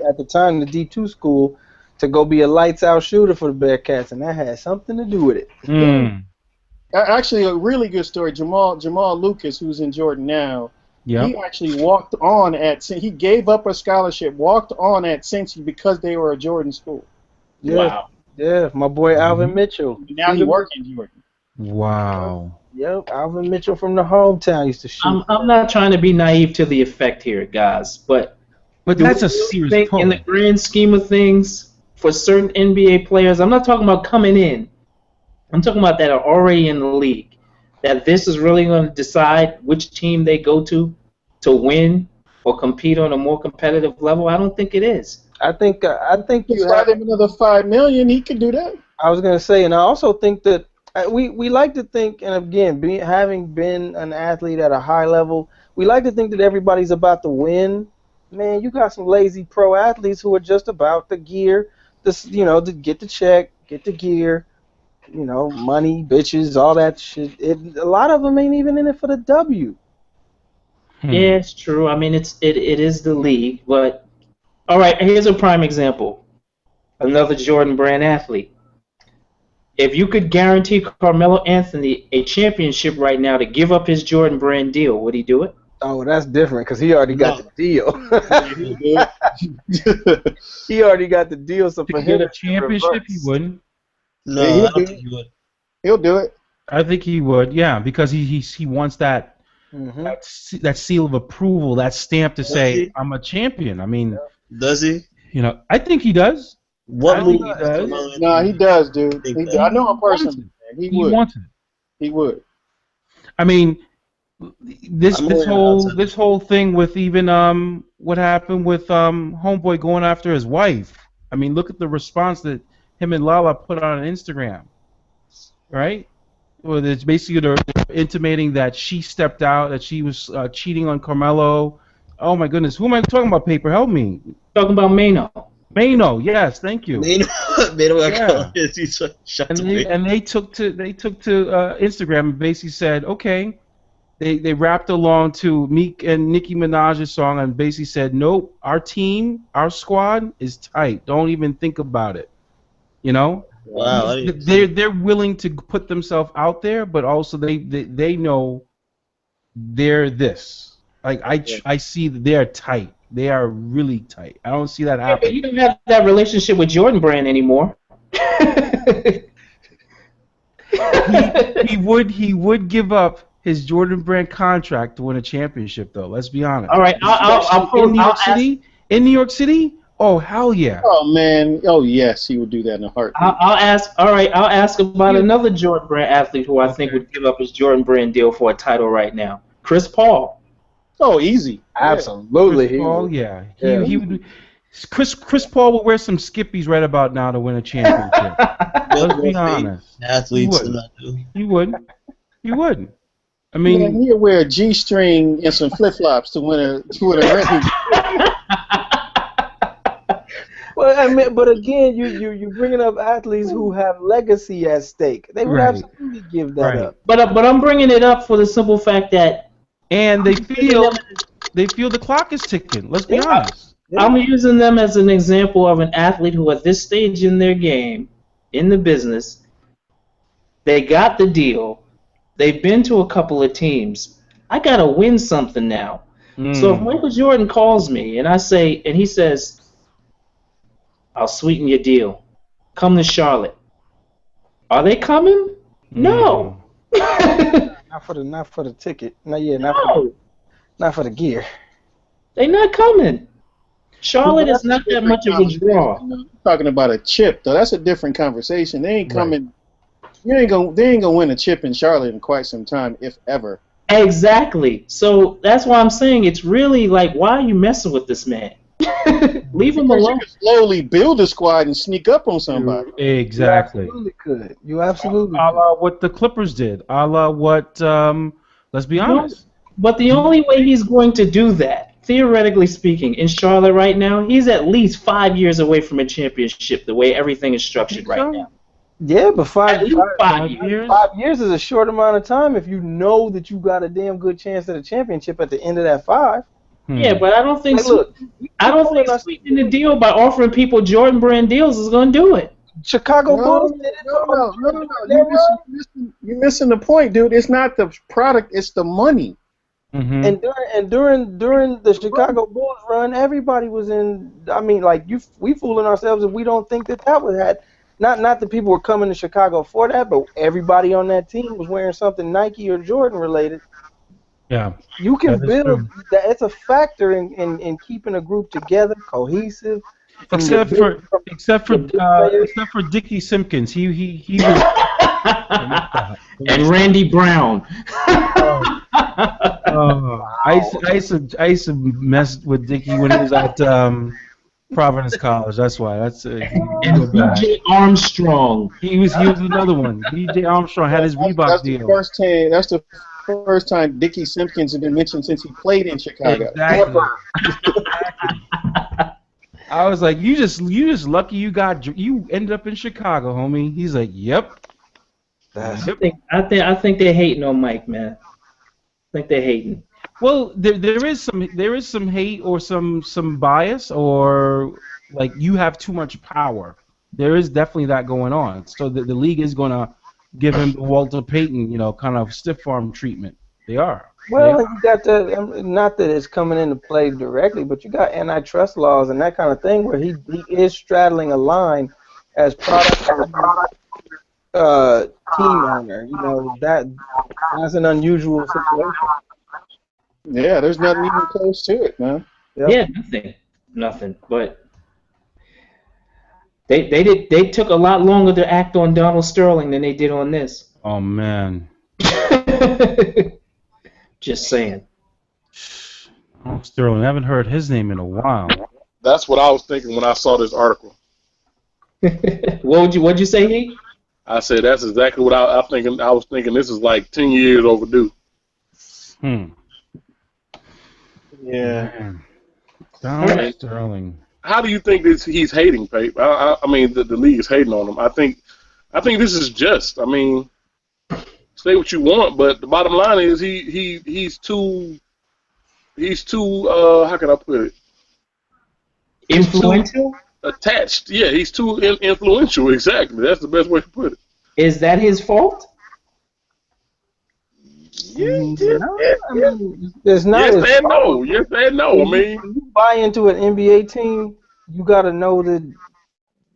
at the time the D2 school to go be a lights out shooter for the Bearcats, and that had something to do with it. Actually, a really good story. Jamal Lucas, who's in Jordan now, yep. He actually walked on he gave up a scholarship, walked on at Cincy because they were a Jordan school. Yeah. Wow. Yeah, my boy Alvin Mitchell. Now he works in Jordan. Wow. Yep, Alvin Mitchell from the hometown used to shoot. I'm not trying to be naive to the effect here, guys, but that's a serious in the grand scheme of things, for certain NBA players, I'm not talking about coming in. I'm talking about that are already in the league. That this is really going to decide which team they go to win or compete on a more competitive level. I don't think it is. I think you have him another $5 million. He could do that. I was going to say, and I also think that we like to think, and again, having been an athlete at a high level, we like to think that everybody's about to win. Man, you got some lazy pro athletes who are just about the gear, to get the check, get the gear, money, bitches, all that shit. A lot of them ain't even in it for the W. Yeah, it's true. I mean, it is the league, but all right. Here's a prime example. Another Jordan Brand athlete. If you could guarantee Carmelo Anthony a championship right now to give up his Jordan Brand deal, would he do it? Oh, that's different because he already got the deal. He already got the deal. So for him to get a championship, he wouldn't. No, I don't think he would. He'll do it. I think he would. Yeah, because he wants that that seal of approval, that stamp to say I'm a champion. I mean, does he? I think he does. What movie does? No, he does, dude. I know him personally. He would. Wants it. He would. I mean, this whole thing with even what happened with Homeboy going after his wife. I mean, look at the response that him and Lala put on Instagram, right? Well, it's basically they're intimating that she stepped out, that she was cheating on Carmelo. Oh my goodness, who am I talking about? Paper, help me. Talking about Mano. Mano, yes, thank you. Mano Yeah. shut And the they face. and they took to Instagram and basically said, okay, they rapped along to Meek and Nicki Minaj's song and basically said, nope, our team, our squad is tight. Don't even think about it. You know, Wow, I didn't see they're willing to put themselves out there, but also they know they're this. Like I see that they are tight. They are really tight. I don't see that Yeah, but happen. you don't have that relationship with Jordan Brand anymore. He would give up his Jordan Brand contract to win a championship, though. Let's be honest. All right, Especially in New York City. In New York City, oh hell yeah. Oh man, oh yes, he would do that in a heartbeat. I'll ask. All right, I'll ask about another Jordan Brand athlete who I think would give up his Jordan Brand deal for a title right now. Chris Paul. Oh, easy. Absolutely. Chris Paul, yeah. Yeah. He would. Chris Paul would wear some skippies right about now to win a championship. Let's be honest. athletes He than would. I do. He would. He would. I Man, mean, he'd wear a G-string and some flip-flops to win a ring. Well, I mean, but again, you bringing up athletes who have legacy at stake. They would Right. absolutely give that up. But I'm bringing it up for the simple fact that and they feel the clock is ticking. Let's be honest. I'm using them as an example of an athlete who, at this stage in their game, in the business, they got the deal. They've been to a couple of teams. I gotta win something now. So if Michael Jordan calls me and he says, I'll sweeten your deal. Come to Charlotte. Are they coming? No. Not for the ticket. Not for the gear. They're not coming. Charlotte is not that much of a draw. Talking about a chip though, that's a different conversation. They ain't coming. They ain't gonna win a chip in Charlotte in quite some time, if ever. Exactly. So that's why I'm saying it's really like, why are you messing with this man? Leave him alone. You can slowly build a squad and sneak up on somebody. Exactly. You absolutely could. You absolutely A could. la what the Clippers did. A la what, let's be honest. But the only way he's going to do that, theoretically speaking, in Charlotte right now, he's at least 5 years away from a championship, the way everything is structured right now. Yeah, but At least 5 years. 5 years is a short amount of time if you know that you got a damn good chance at a championship at the end of that 5. Yeah, but I don't think Like, sweetening the deal by offering people Jordan Brand deals is going to do it. Chicago Bulls did it. No. You're missing the point, dude. It's not the product; it's the money. And during the Chicago Bulls run, everybody was in. I mean, like we fooling ourselves if we don't think that was had. Not that people were coming to Chicago for that, but everybody on that team was wearing something Nike or Jordan related. Yeah. You can That is build true. that. It's a factor in keeping a group together, cohesive. Except for Dickie Simpkins, he was. And Randy Brown. I used to mess with Dickie when he was at Providence College. That's why. That's And DJ Armstrong. He was another one. DJ Armstrong had his Reebok deal. That's the first time Dickie Simpkins had been mentioned since he played in Chicago. Exactly. I was like, you just lucky you ended up in Chicago, homie. He's like, yep. I think they're hating on Mike, man. I think they're hating. Well, there is some hate or some bias, or like you have too much power. There is definitely that going on. So the league is going to give him the Walter Payton, kind of stiff arm treatment. They are. Well, you got the not that it's coming into play directly, but you got antitrust laws and that kind of thing where he is straddling a line as product team owner. That's an unusual situation. Yeah, there's nothing even close to it, man. Yep. Yeah, nothing. But they took a lot longer to act on Donald Sterling than they did on this. Oh man. Just saying. Oh, Sterling, I haven't heard his name in a while. That's what I was thinking when I saw this article. What'd you say, he? I said that's exactly what I was thinking. This is like 10 years overdue. Yeah. Donald Sterling. how do you think he's hating, Pape? I mean, the league is hating on him. I think this is just. I mean, say what you want, but the bottom line is he's too how can I put it? Influential? Attached. Yeah, he's too influential. Exactly. That's the best way to put it. Is that his fault? No, I mean, it's not. Yes his and no. fault. Yes and no. I mean, When you buy into an NBA team, you got to know that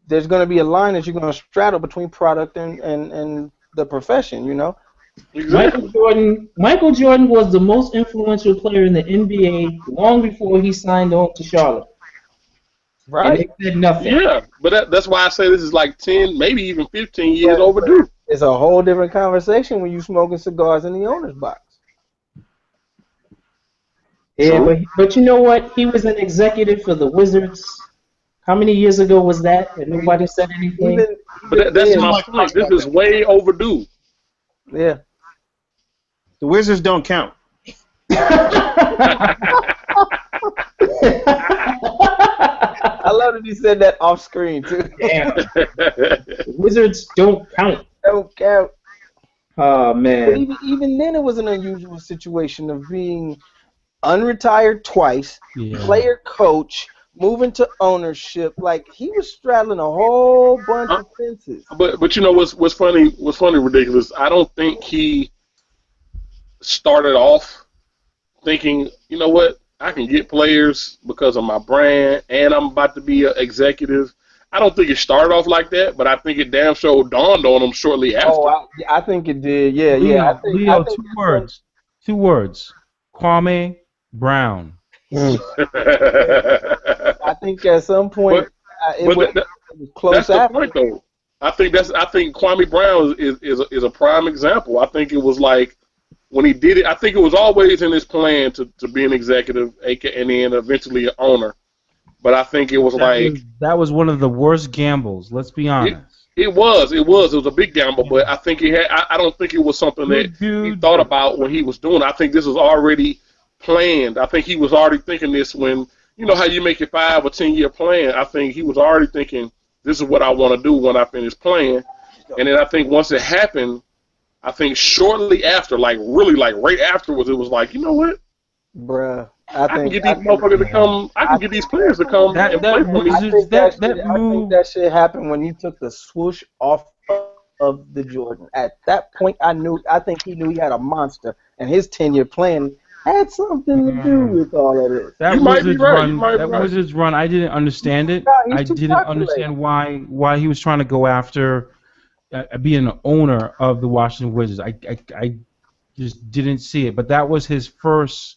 there's going to be a line that you're going to straddle between product and the profession. You know. exactly. Michael Jordan was the most influential player in the NBA long before he signed on to Charlotte. Right. And they said nothing. Yeah, but that's why I say this is like 10, maybe even 15 years overdue. It's a whole different conversation when you smoking cigars in the owner's box. Yeah, but you know what? He was an executive for the Wizards. How many years ago was that? And nobody said anything. But that's my point. This is way overdue. Yeah. The Wizards don't count. I love that you said that off screen too. Damn. Wizards don't count. Don't count. Oh But man. even then, it was an unusual situation of being unretired twice, player coach, moving to ownership. Like he was straddling a whole bunch of fences. But you know what's funny? What's funny, ridiculous? I don't think he started off thinking, you know what, I can get players because of my brand, and I'm about to be an executive. I don't think it started off like that, but I think it damn sure dawned on him shortly after. Oh, I think it did. Yeah, Leo, yeah. I think, Leo, two words. Kwame Brown. I think at some point it was close that's the after. point, though. I think Kwame Brown is a prime example. I think it was like when he did it. I think it was always in his plan to be an executive, and then eventually an owner. But I think it was that was one of the worst gambles. Let's be honest. It was a big gamble, but I think I don't think it was something that he thought about when he was doing it. I think this was already planned. I think he was already thinking this when, you know how you make your 5 or 10 year plan. I think he was already thinking, this is what I want to do when I finish playing. And then I think once it happened, I think shortly after, like right afterwards, it was like, you know what? Bruh. I can get these motherfuckers to come. I can get these players to come and play for me. I think that shit happened when you took the swoosh off of the Jordan. At that point, I think he knew he had a monster, and his 10-year plan had something to do with all of this. That Wizards run, I didn't understand it. I didn't understand why he was trying to go after being an owner of the Washington Wizards. I just didn't see it. But that was his first,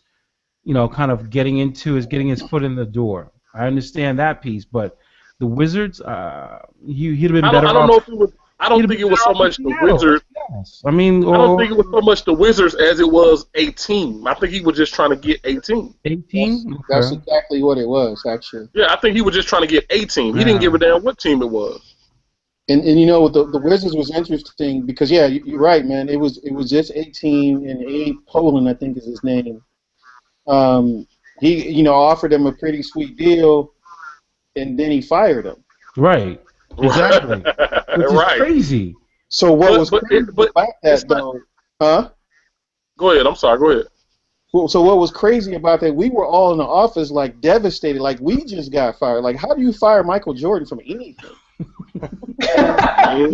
kind of getting his foot in the door. I understand that piece, but the Wizards, he'd have been better off. I don't think it was so much the Wizards. I mean, I don't think it was so much the Wizards as it was a team. I think he was just trying to get a team. A team? That's exactly what it was, actually. Yeah, I think he was just trying to get a team. He didn't give a damn what team it was. And the Wizards was interesting because you're right, man. It was just a team, and Abe Poland, I think is his name. He offered him a pretty sweet deal, and then he fired him. Right. Exactly. Which is crazy. So what was crazy about that, though? Huh? Go ahead. I'm sorry. Go ahead. So what was crazy about that? We were all in the office like devastated, like we just got fired. Like, how do you fire Michael Jordan from anything? Hey,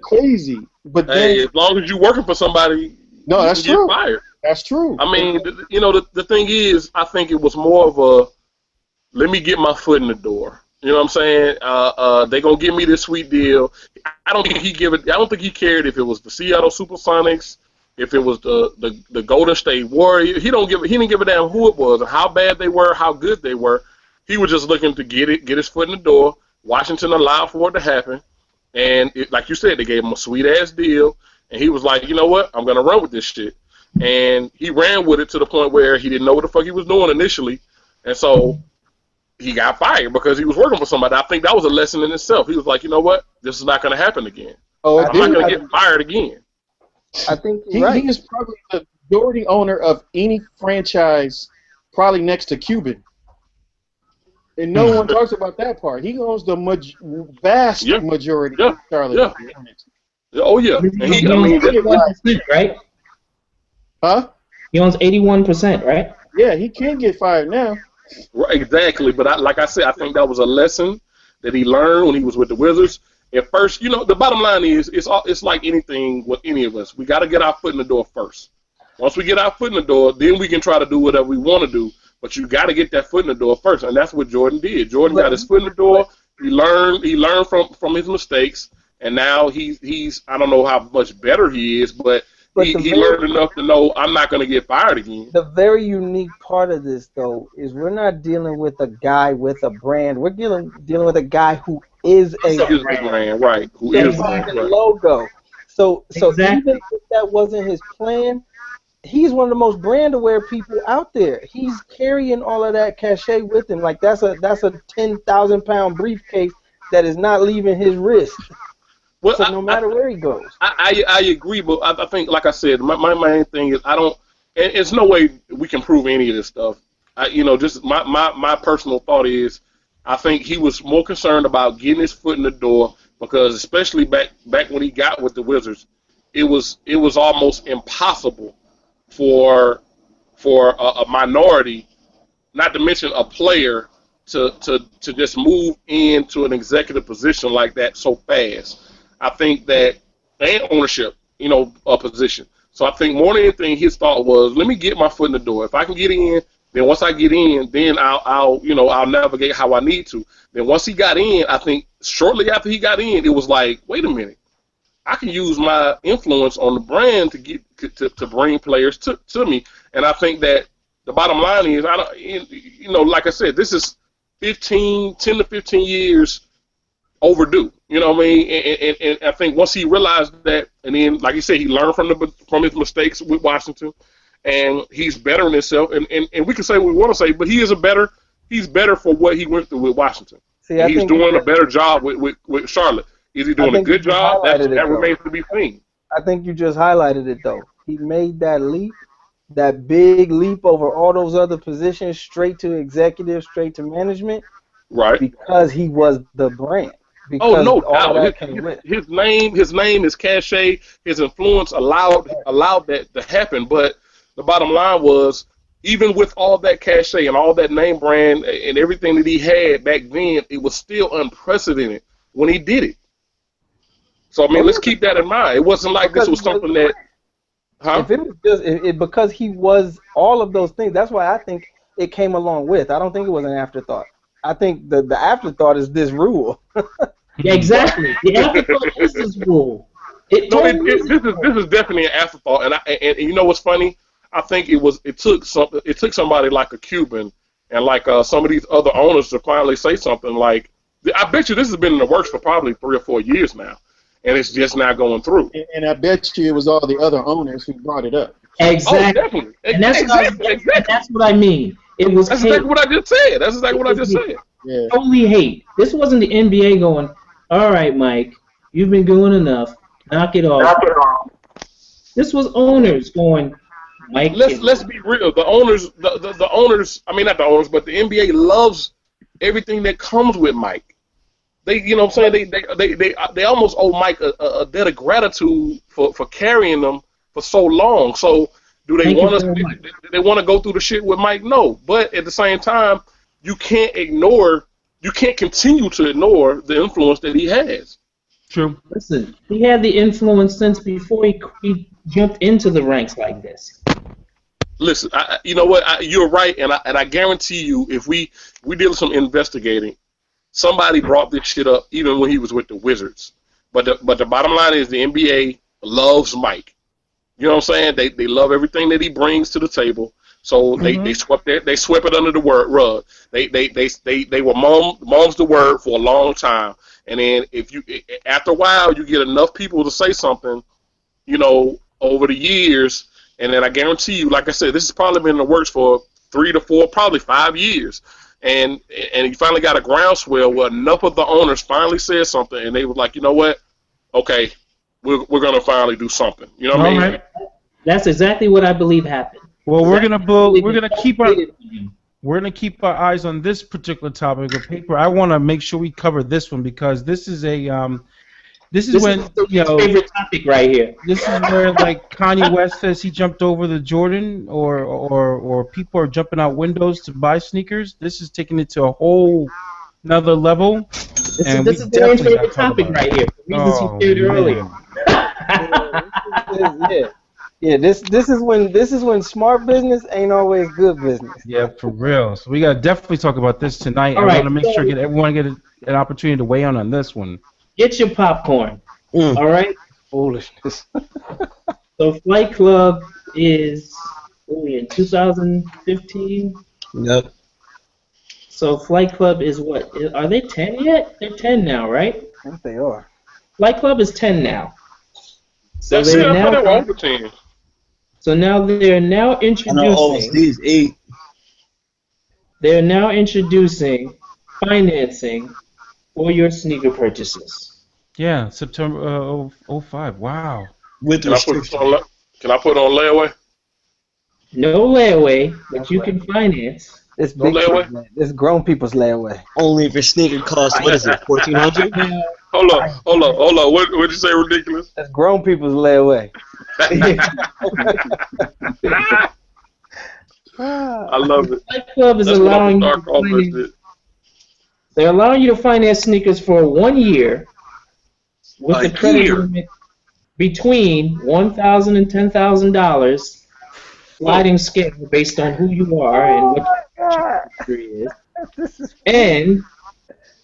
crazy. But then, as long as you're working for somebody, no, that's true. Get fired. That's true. I mean, the thing is, I think it was more of a let me get my foot in the door. You know what I'm saying? They gonna give me this sweet deal. I don't think he cared if it was the Seattle SuperSonics, if it was the Golden State Warriors. He didn't give a damn who it was, or how bad they were, how good they were. He was just looking to get his foot in the door. Washington allowed for it to happen, and like you said, they gave him a sweet ass deal, and he was like, you know what? I'm gonna run with this shit, and he ran with it to the point where he didn't know what the fuck he was doing initially, and so he got fired because he was working for somebody. I think that was a lesson in itself. He was like, you know what? This is not going to happen again. I'm not going to get fired again. I think he is probably the majority owner of any franchise, probably next to Cuban. And no one talks about that part. He owns the vast majority of Charlotte Hornets. Oh yeah, and he owns 81%, right? Huh? He owns 81%, right? Yeah, he can't get fired now. Right, exactly. But like I said, I think that was a lesson that he learned when he was with the Wizards. At first, the bottom line is it's like anything with any of us. We got to get our foot in the door first. Once we get our foot in the door, then we can try to do whatever we want to do. But you got to get that foot in the door first, and that's what Jordan did. Jordan got his foot in the door. He learned from his mistakes, and now he's I don't know how much better he is, but he learned enough to know I'm not going to get fired again. The very unique part of this, though, is we're not dealing with a guy with a brand. We're dealing with a guy who is a brand, right? Who is the brand, right. logo. So Exactly. even if that wasn't his plan, he's one of the most brand-aware people out there. He's carrying all of that cachet with him. Like that's a 10,000-pound briefcase that is not leaving his wrist. Well, so no matter where he goes. I agree, but I think, like I said, my main thing is it's no way we can prove any of this stuff. Just my personal thought is I think he was more concerned about getting his foot in the door because especially back when he got with the Wizards, it was almost impossible for a minority, not to mention a player, to just move into an executive position like that so fast. I think that, and ownership, a position. So I think more than anything, his thought was, let me get my foot in the door. If I can get in, then once I get in, then I'll navigate how I need to. Then once he got in, I think shortly after he got in, it was like, wait a minute, I can use my influence on the brand to bring players to me. And I think that the bottom line is, like I said, this is 10 to 15 years overdue. You know what I mean? And I think once he realized that, and then, like you said, he learned from his mistakes with Washington, and he's bettering himself. And we can say what we want to say, but he's better for what he went through with Washington. See, he's doing a better job with Charlotte. Is he doing a good job? That remains to be seen. I think you just highlighted it, though. He made that leap, that big leap over all those other positions, straight to executive, straight to management, right? Because he was the brand. Because no doubt. His name is cachet. His influence allowed that to happen. But the bottom line was, even with all that cachet and all that name brand and everything that he had back then, it was still unprecedented when he did it. So I mean, let's keep that in mind. It wasn't like this was something that. Huh? If it was just because he was all of those things, that's why I think it came along with. I don't think it was an afterthought. I think the afterthought is this rule. Yeah, exactly. The afterthought is this rule. This is definitely an afterthought, and you know what's funny? I think it took somebody like a Cuban and like some of these other owners to finally say something like, I bet you this has been in the works for probably 3 or 4 years now, and it's just not going through. And I bet you it was all the other owners who brought it up. Exactly. Oh, definitely. And that's what I mean. That's exactly what I just said. Yeah. Totally hate. This wasn't the NBA going, all right, Mike, you've been doing enough. Knock it off. This was owners going, Mike. Let's be real. The owners, the owners. I mean, not the owners, but the NBA loves everything that comes with Mike. They, you know what I'm saying? They almost owe Mike a debt of gratitude for carrying them for so long. So do they want to? They want to go through the shit with Mike? No. But at the same time, you can't continue to ignore the influence that he has. True. Listen, he had the influence since before he jumped into the ranks like this. Listen, you know what? You're right, and I guarantee you, if we did some investigating, somebody brought this shit up even when he was with the Wizards. But the bottom line is the NBA loves Mike. You know what I'm saying? They love everything that he brings to the table. So they swept it under the rug. They were moms the word for a long time. And then after a while you get enough people to say something, over the years, and then I guarantee you, like I said, this has probably been in the works for 3 to 4, probably 5 years. And you finally got a groundswell where enough of the owners finally said something, and they were like, you know what? Okay, we're gonna finally do something. You know what I mean? Right. That's exactly what I believe happened. Well, we're gonna keep our we're gonna keep our eyes on this particular topic of paper. I want to make sure we cover this one because this is This when is the favorite topic right here. this is where like Kanye West says he jumped over the Jordan, or people are jumping out windows to buy sneakers. This is taking it to a whole another level. This is the main favorite topic right here. The reasons he shared earlier. Yeah, this is when smart business ain't always good business. Yeah, for real. So we gotta definitely talk about this tonight. All I right, want to make sure everyone get an opportunity to weigh in on this one. Get your popcorn. All right. Foolishness. So Flight Club is in 2015. Yep. So Flight Club is what? Are they 10 yet? They're 10 now, right? I think they are. Flight Club is 10 now. So That's it. they're I thought they were now. over 10. So now they're now I know introducing. OSD is 8. They're now introducing financing for your sneaker purchases. Yeah, September 05. Wow. With Can I put restrictions. it on layaway? No layaway, but you can finance. It's No big. layaway? It's grown people's layaway. Only if your sneaker costs, what is it, 1400? Hold on. What'd you say, ridiculous? That's grown people's layaway. I love it. Flight Club is That's what allowing I'm you dark to off that finance. shit. They're allowing you to finance sneakers for 1 year with A a credit year? limit between $1,000 and $10,000, sliding scale based on who you are and what your industry is, and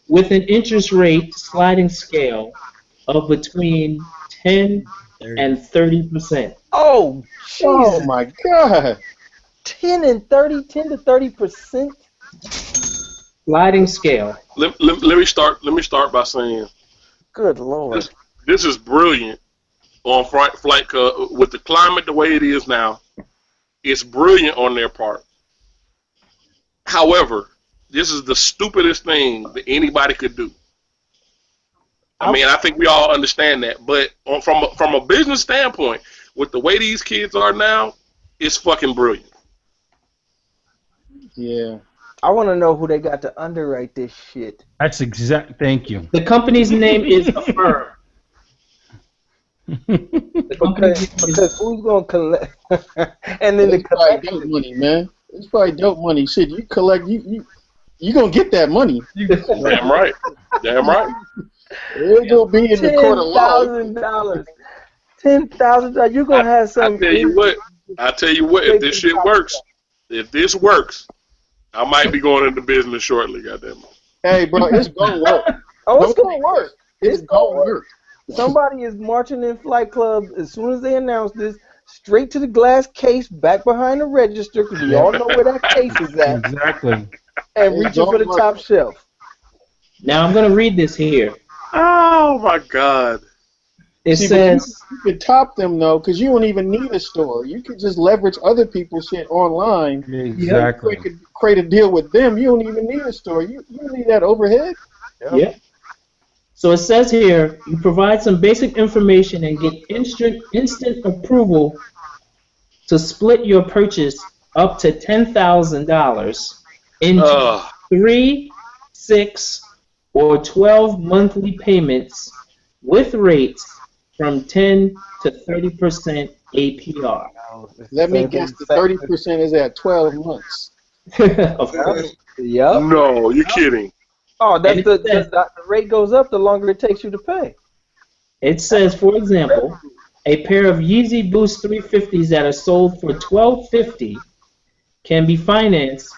with an interest rate sliding scale of between 10 and 30%. Oh, Jesus. Oh my God. 10 to 30%. Sliding scale. Let me start by saying Good Lord. this is brilliant on Flight Club with the climate the way it is now. It's brilliant on their part. However, this is the stupidest thing that anybody could do. I mean, I think we all understand that, but from a business standpoint, with the way these kids are now, it's fucking brilliant. Yeah. I want to know who they got to underwrite this shit. That's exact. Thank you. The company's name is Affirm. The company's name is Because who's going to collect? And then the It's probably collection. dope money, man. It's probably dope money. Shit, you collect, you gonna get that money. Damn right. Damn right. It's gonna be in the court of law. $10,000. $10,000. You're going to have some. I tell you what, if this shit works, I might be going into business shortly, goddamn it. Hey, bro, it's gonna work. Oh, it's going to work. It's gonna work. Somebody is marching in Flight Club as soon as they announce this, straight to the glass case back behind the register, because we all know where that case is at, Exactly. and reaching for the top shelf. Now I'm going to read this here. Oh my God. It See, says, you could top them though, because you don't even need a store. You could just leverage other people's shit online. Exactly. Create a deal with them. You don't even need a store. You don't need that overhead. yeah. So it says here, you provide some basic information and get instant approval to split your purchase up to $10,000 into 3, 6, or 12 monthly payments with rates from 10 to 30% APR. Let me guess, the 30% is at 12 months. Of course. Yep. No, you're kidding. Oh, that's And the rate goes up the longer it takes you to pay. It says, for example, a pair of Yeezy Boost 350s that are sold for $1,250 can be financed,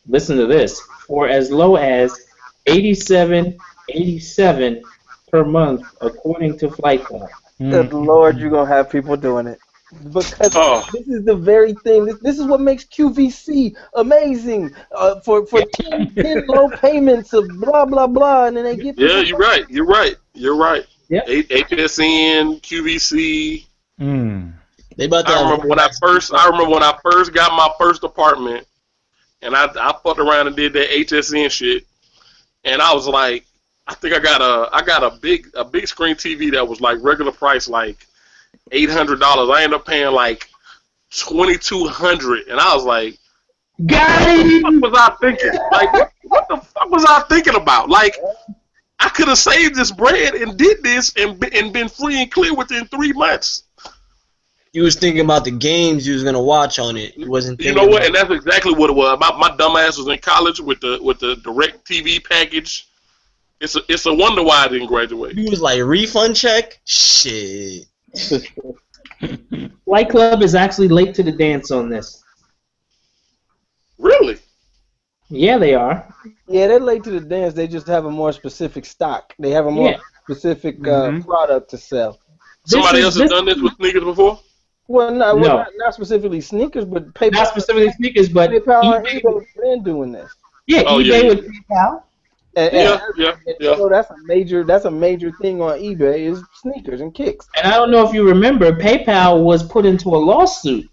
listen to this, for as low as $87.87 per month, according to Flight Club. Good Lord, you're going to have people doing it. Because this is the very thing. This is what makes QVC amazing. For 10 low payments of blah, blah, blah, and then they get... Yeah, you're right. Yep. HSN, QVC. They about to I remember when I first got my first apartment, and I fucked around and did that HSN shit, and I was like, I think I got a big screen TV that was like regular price, like $800. I ended up paying like $2,200, and I was like, Got What was I thinking? Like, what the fuck was I thinking about? Like, I could have saved this bread and did this and been free and clear within 3 months. You was thinking about the games you was gonna watch on it. You wasn't You thinking. know what? And that's exactly what it was. My dumb ass was in college with the direct TV package. It's a wonder why I didn't graduate. You was like refund check. Shit. Flight Club is actually late to the dance on this. Really? Yeah, they are. Yeah, they're late to the dance. They just have a more specific stock. They have a more specific product to sell. Somebody else has done this with sneakers before? Well, No. not specifically sneakers, but PayPal. Not specifically sneakers, but PayPal and eBay. eBay have been doing this. Yeah, Oh, eBay yeah. with PayPal. Yeah. So that's a major thing on eBay is sneakers and kicks. And I don't know if you remember, PayPal was put into a lawsuit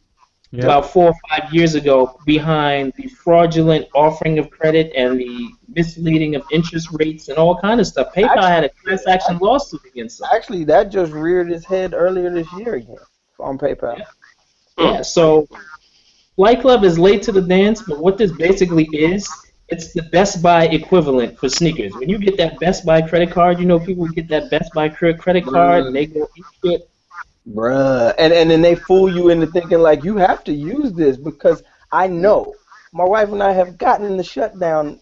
about 4 or 5 years ago behind the fraudulent offering of credit and the misleading of interest rates and all kind of stuff. PayPal had a class action lawsuit against them. Actually, that just reared its head earlier this year again on PayPal. Yeah, so Flight Club is late to the dance, but what this basically is, it's the Best Buy equivalent for sneakers. When you get that Best Buy credit card, you know people get that Best Buy credit card and they go eat shit. Bruh. And then they fool you into thinking like you have to use this because I know my wife and I have gotten the shutdown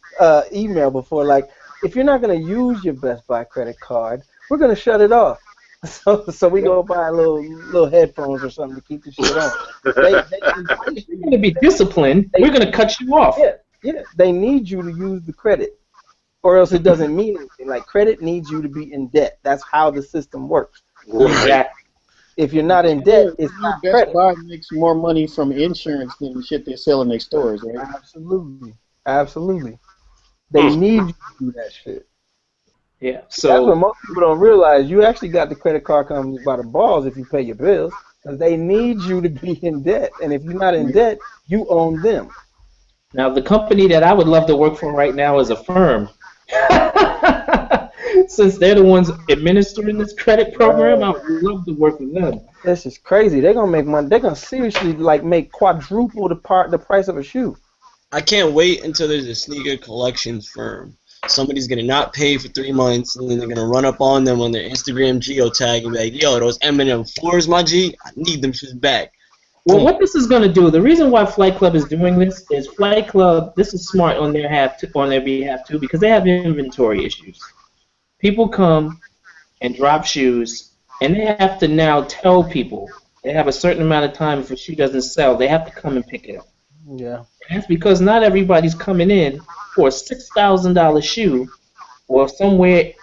email before. Like, if you're not going to use your Best Buy credit card, we're going to shut it off. So we go buy little headphones or something to keep the shit on. You're going to be disciplined. We're going to cut you off. Yeah. They need you to use the credit, or else it doesn't mean anything. Like, credit needs you to be in debt. That's how the system works. Exactly. If you're not in debt, it's not Best credit. Buy makes more money from insurance than the shit they sell in their stores, right? Absolutely. They need you to do that shit. Yeah. That's So what most people don't realize. You actually got the credit card companies by the balls if you pay your bills, because they need you to be in debt. And if you're not in debt, you own them. now the company that I would love to work for right now is a firm. Since they're the ones administering this credit program, I would love to work with them. This is crazy. They're gonna make money. They're gonna seriously make quadruple the price of a shoe. I can't wait until there's a sneaker collections firm. Somebody's gonna not pay for 3 months, and then they're gonna run up on them on their Instagram geotag and be like, "Yo, those M&M 4s, my G, I need them shoes back." Well, what this is going to do, the reason why Flight Club is doing this is Flight Club, this is smart on their behalf too, because they have inventory issues. People come and drop shoes, and they have to now tell people they have a certain amount of time. If a shoe doesn't sell, they have to come and pick it up. Yeah. And that's because not everybody's coming in for a $6,000 shoe or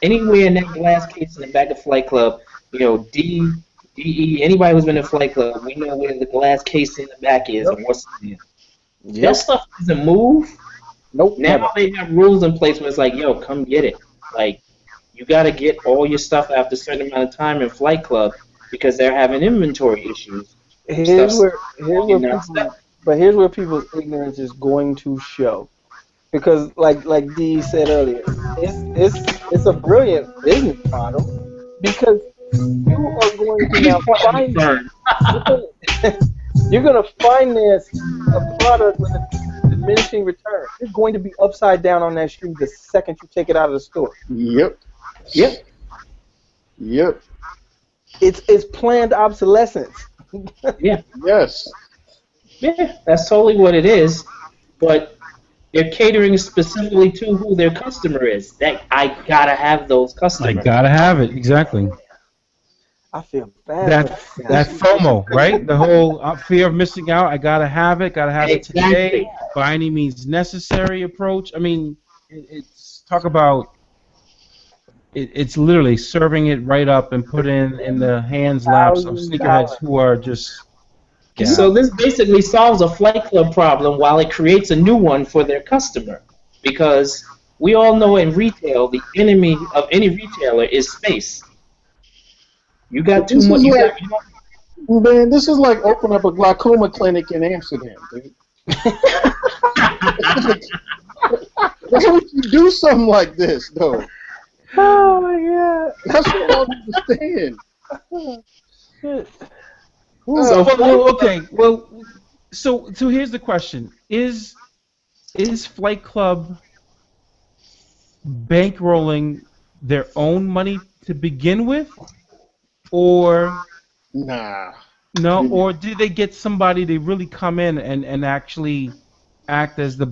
anywhere in that glass case in the back of Flight Club. You know, DE, anybody who's been in Flight Club, we know where the glass case in the back is and what's in there. That stuff doesn't move. Nope. Now they have rules in place where it's like, yo, come get it. Like, you got to get all your stuff after a certain amount of time in Flight Club because they're having inventory issues. Here's where people's ignorance is going to show, because like Dee said earlier, it's a brilliant business model because you are going to now you're going to finance a product with a diminishing return. You're going to be upside down on that shoe the second you take it out of the store. Yep. It's planned obsolescence. Yeah. Yes. Yeah, that's totally what it is. But they're catering specifically to who their customer is. That I gotta have those customers. I gotta have it, exactly. I feel bad. That FOMO, right? The whole fear of missing out. I gotta have it today, by any means necessary approach. I mean, it's talk about. It's literally serving it right up and put in the laps of sneakerheads who are just. Yeah. So this basically solves a Flight Club problem while it creates a new one for their customer. Because we all know in retail, the enemy of any retailer is space. You got too much. Man, this is like opening up a glaucoma clinic in Amsterdam, dude. Why would you do something like this, though? Oh my god. That's what I don't understand. Shit. So here's the question: Is is Flight Club bankrolling their own money to begin with, or Nah. no, or do they get somebody to really come in and actually act as the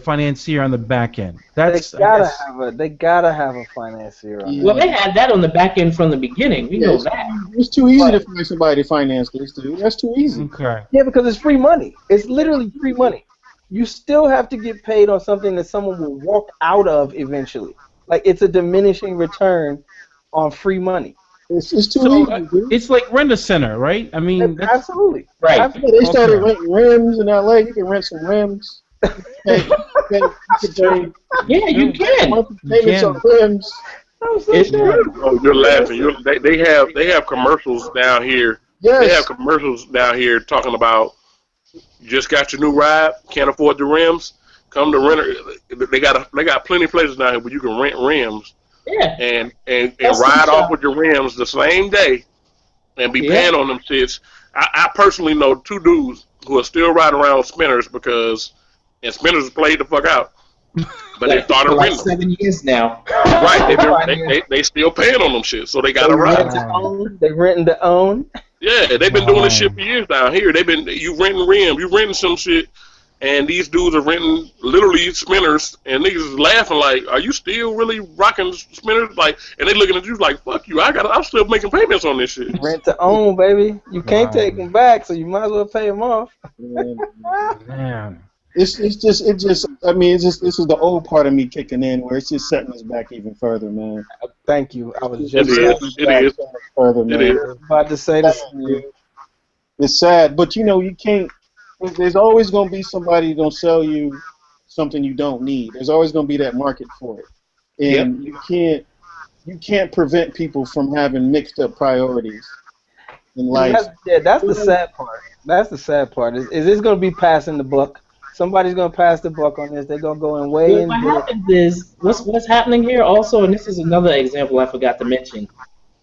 financier on the back end? That's I guess. They gotta have a financier on Well, that. they had that on the back end from the beginning. We Yeah, know that. it's too easy to But, find somebody to finance this, dude. That's too easy. Okay. yeah, because it's free money. It's literally free money. You still have to get paid on something that someone will walk out of eventually. Like it's a diminishing return on free money. It's too So easy, dude. it's like Rent a Center, right? I mean, that's Absolutely. Right. Absolutely. Yeah, they started Okay. renting rims in LA. You can rent some rims. Hey, you can pay Yeah, you can. monthly payments can. on rims. I'm so It's serious. true. Oh, you're laughing. They have commercials down here. They have Yes. commercials down here talking about you just got your new ride, can't afford the rims. Come to Renter. They got plenty of places down here where you can rent rims Yeah. and That's ride the off job. with your rims the same day and be Yeah. paying on them shits. I personally know two dudes who are still riding around with spinners and spinners played the fuck out, but they Like, started for like renting them. 7 years now. Right, they still paying on them shit, so they got to ride. They renting to own. Yeah, they've been doing this shit Wow. for years down here. You renting rims, you renting some shit, and these dudes are renting literally spinners, and niggas is laughing like, "Are you still really rocking spinners?" Like, and they looking at you like, "Fuck you! I'm still making payments on this shit." Rent to own, baby. You can't Wow. take them back, so you might as well pay them off. Man. It's just I mean it's just this is the old part of me kicking in where it's just setting us back even further, man. Thank you. I was It just is. It is. Further, It man. is. about to say the same. It's sad, but you know you can't. There's always gonna be somebody gonna sell you something you don't need. There's always gonna be that market for it, and you can't prevent people from having mixed up priorities in life. That's the sad part. That's the sad part. Is this going to be passing the buck? Somebody's going to pass the buck on this. They're going to go in way Well, in what debt. happens is what's happening here also, and this is another example I forgot to mention.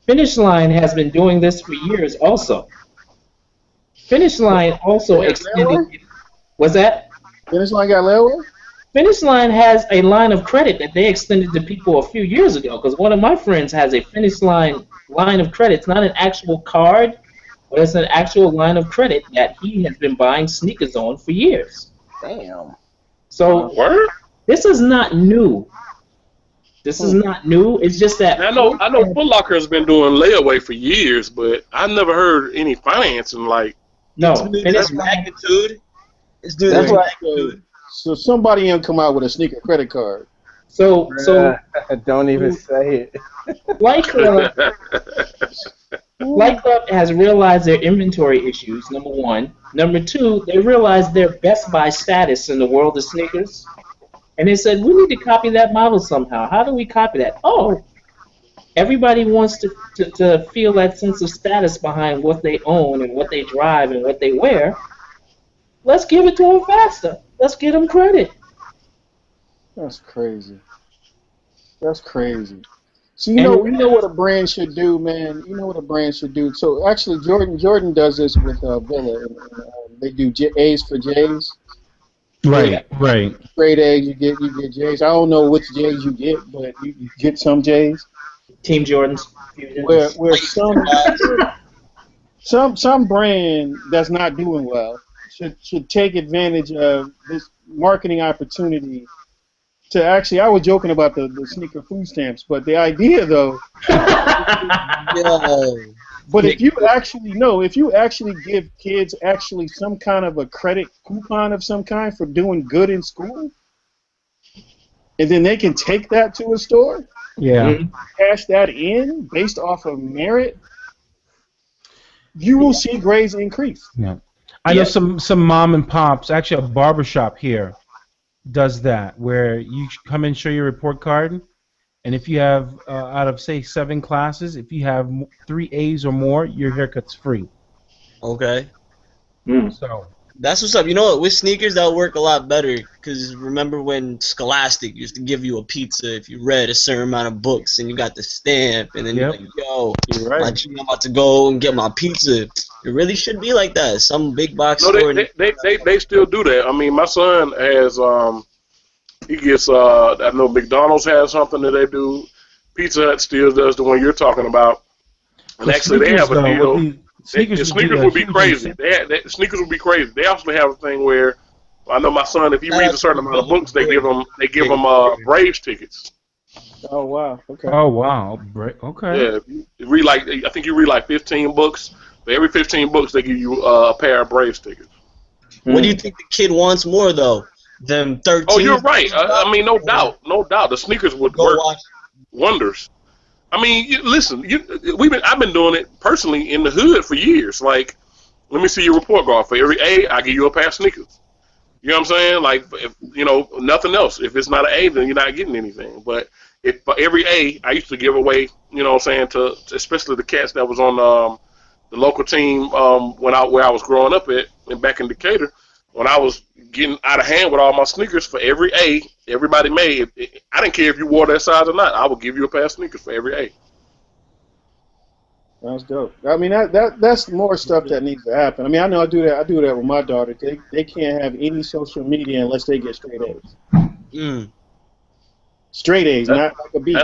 Finish Line has been doing this for years also. Finish Line also Yeah, extended. railway? What's that? Finish line got railway? Finish Line has a line of credit that they extended to people a few years ago. Because one of my friends has a Finish line of credit. It's not an actual card, but it's an actual line of credit that he has been buying sneakers on for years. Damn. So Word? this is not new. This is not new. It's just that I know Foot Locker has been doing layaway for years, but I never heard any financing like. no It's due to Finish the Line. magnitude. It's due to That's the why- magnitude. So somebody ain't come out with a sneaker credit card. So Don't even say it. Flight Club has realized their inventory issues, number one. Number two, they realized their Best Buy status in the world of sneakers. And they said, we need to copy that model somehow. How do we copy that? Oh, everybody wants to feel that sense of status behind what they own and what they drive and what they wear. Let's give it to them faster. Let's get them credit. That's crazy. That's crazy. So you know what a brand should do, man. You know what a brand should do. So actually, Jordan does this with Villa. They do A's for J's. Right. Straight A's, you get J's. I don't know which J's you get, but you get some J's. Team Jordans. Where some brand that's not doing well should take advantage of this marketing opportunity to actually. I was joking about the sneaker food stamps, but the idea though. Yo. But if you actually give kids actually some kind of a credit coupon of some kind for doing good in school, and then they can take that to a store, Yeah. cash that in based off of merit, you will see grades increase. Yeah. I know some mom and pops, actually a barbershop here does that, where you come in, show your report card, and if you have, out of, say, 7 classes, if you have 3 A's or more, your haircut's free. Okay. So That's what's up. You know what? With sneakers, that'll work a lot better. Because remember when Scholastic used to give you a pizza if you read a certain amount of books and you got the stamp, and then you're Yep. like, yo, You're right. I'm about to go and get my pizza. It really should be like that. Some big box No, store. they still do that. I mean, my son has he gets I know McDonald's has something that they do. Pizza Hut still does the one you're talking about. And The actually, they sneakers, have a though, deal. would be, sneakers, The would sneakers a would be huge crazy. incentive. Sneakers would be crazy. They also have a thing where I know my son, if he Shout reads out a certain to amount of books, they give him Big- Braves tickets. Oh wow. Okay. Oh wow. Okay. Yeah, if you read I think you read like 15 books. For every 15 books, they give you a pair of Braves tickets. What do you think the kid wants more though? Them 13. Oh, you're right. I mean, no doubt. The sneakers would Go work watch. wonders. I mean, listen, I've been doing it personally in the hood for years. Like, let me see your report card. For every A, I give you a pair of sneakers. You know what I'm saying? Like, if, nothing else. If it's not an A, then you're not getting anything. But if for every A, I used to give away, you know what I'm saying, to especially the cats that was on the local team where I was growing up at and back in Decatur. When I was getting out of hand with all my sneakers, for every A, everybody made. I didn't care if you wore that size or not. I would give you a pair of sneakers for every A. That's dope. I mean, that's more stuff that needs to happen. I mean, I know I do that with my daughter. They can't have any social media unless they get straight A's. Mm. Straight A's, not like a B.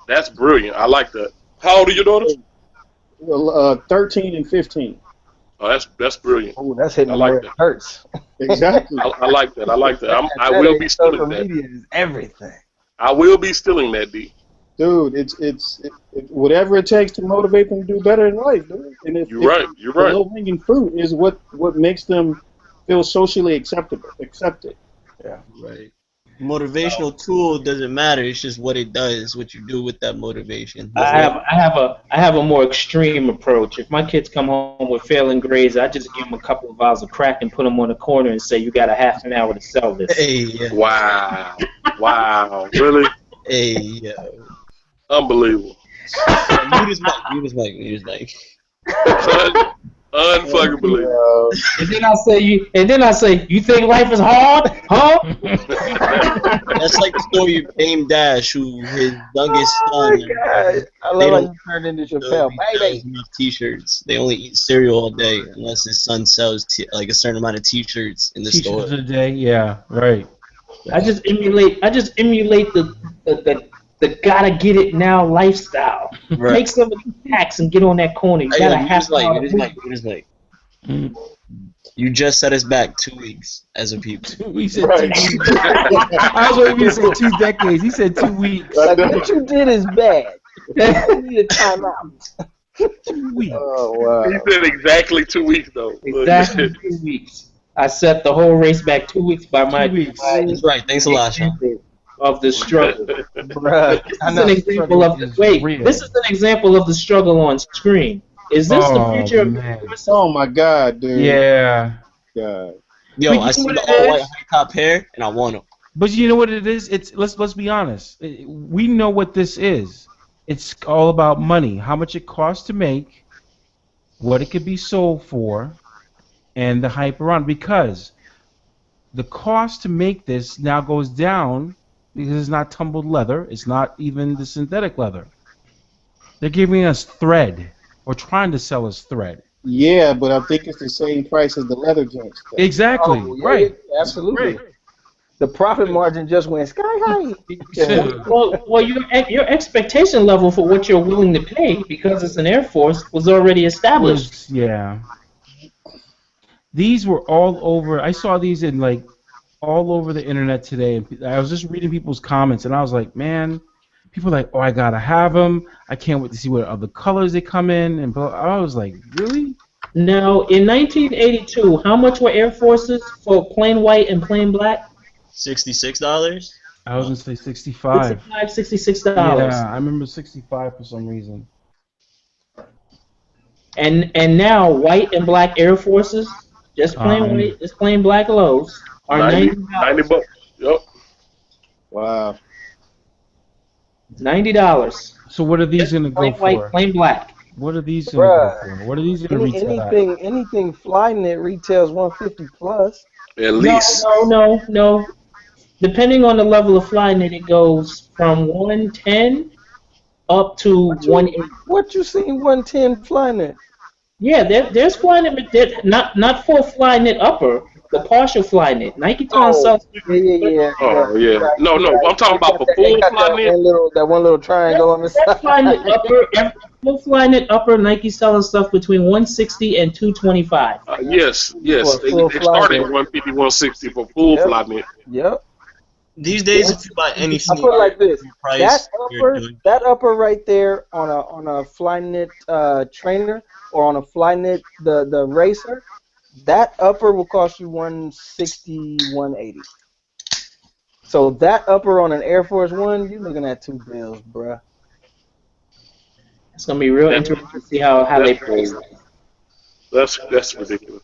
That's brilliant. I like that. How old are your daughters? 13 and 15. Oh, that's brilliant. Oh, that's hitting I like where that. it hurts. Exactly. I like that. I like that. I will be Social stealing that. media is everything. I will be stealing that, D. Dude, it's whatever it takes to motivate them to do better in life, dude. And You're right. You're the right. low-hanging fruit is what makes them feel socially accepted. Yeah. Right. Motivational tool doesn't matter. It's just what it does, what you do with that motivation. I have a more extreme approach. If my kids come home with failing grades, I just give them a couple of vials of crack and put them on the corner and say, "You got a half an hour to sell this." Hey, yeah. Wow. Wow. Really? Hey, yeah. Unbelievable. Mute his mic. Unfucking believable. And then I say, "You think life is hard, huh?" That's like the story of Dame Dash, who his youngest Oh son. my God. I love how you turned into Chappelle. Baby. Enough T-shirts. They only eat cereal all day unless his son sells like a certain amount of T-shirts in the store. Teachers of the day. Yeah. Right. I just emulate the gotta get it now lifestyle. Right. Take some of these hacks and get on that corner. You Hey, gotta mute have his mic. Mute his mic. Mm. You just set us back 2 weeks as a people. We said Right. 2 weeks. I was waiting for you to say 2 decades. He said 2 weeks. Like, what you did is bad. You need a timeout. 2 weeks. Oh, wow. He said exactly 2 weeks, though. Exactly 2 weeks. I set the whole race back 2 weeks by my 2 weeks. That's right. Thanks a lot, Sean. example of the struggle. Bruh. This is an example of the This is an example of the struggle on screen. Is this the future of man. Oh my God, dude. Yeah. God. Yo, But I you see know the what it all-white is? high-top hair, and I want them. But you know what it is? It's let's be honest. We know what this is. It's all about money. How much it costs to make, what it could be sold for, and the hype around. Because the cost to make this now goes down because it's not tumbled leather. It's not even the synthetic leather. They're giving us thread or trying to sell us thread. Yeah, but I think it's the same price as the leather joints. Exactly. Oh, yeah, right. Absolutely. Right. The profit margin just went sky high. Well, your expectation level for what you're willing to pay because it's an Air Force was already established. Yeah. These were all over. I saw these in like all over the internet today. And I was just reading people's comments, and I was like, man, people are like, oh, I gotta have them. I can't wait to see what other colors they come in. And I was like, really? Now, in 1982, how much were Air Forces for plain white and plain black? $66? I was gonna say 65. $66. Yeah, I remember 65 for some reason. And now white and black Air Forces, just plain white, just plain black lows, are $90. $90. Yep. Wow. $90. So what are these gonna go Plain white, for? plain black. What are these gonna go Bruh. for? What are these gonna retail at? Anything Flynet retails 150 plus. At No, least. no, no, no. Depending on the level of Flyknit, it goes from 110 up to 180. What you seen 110 Flynet? Yeah, there's Flyknit, but not full Flyknit upper, the partial Flyknit. Nike Town Oh, sells yeah. Oh You're yeah. right. No, You're no. right. I'm talking about for They full got fly net. that one little triangle on the that's Flyknit side. upper. Full Flyknit upper, Nike selling stuff between 160 and 225. Yes, For yes. a They full start at Flynet. 150, 160 for full Yep. fly net. Yep. These days, if you buy any I sneaker, put it like this: price, you're doing. that upper right there on a Flyknit trainer or on a Flyknit the racer, that upper will cost you 160, 180. So that upper on an Air Force One, you're looking at $2 bills, bruh. It's gonna be real That- interesting to see how they play That's ridiculous.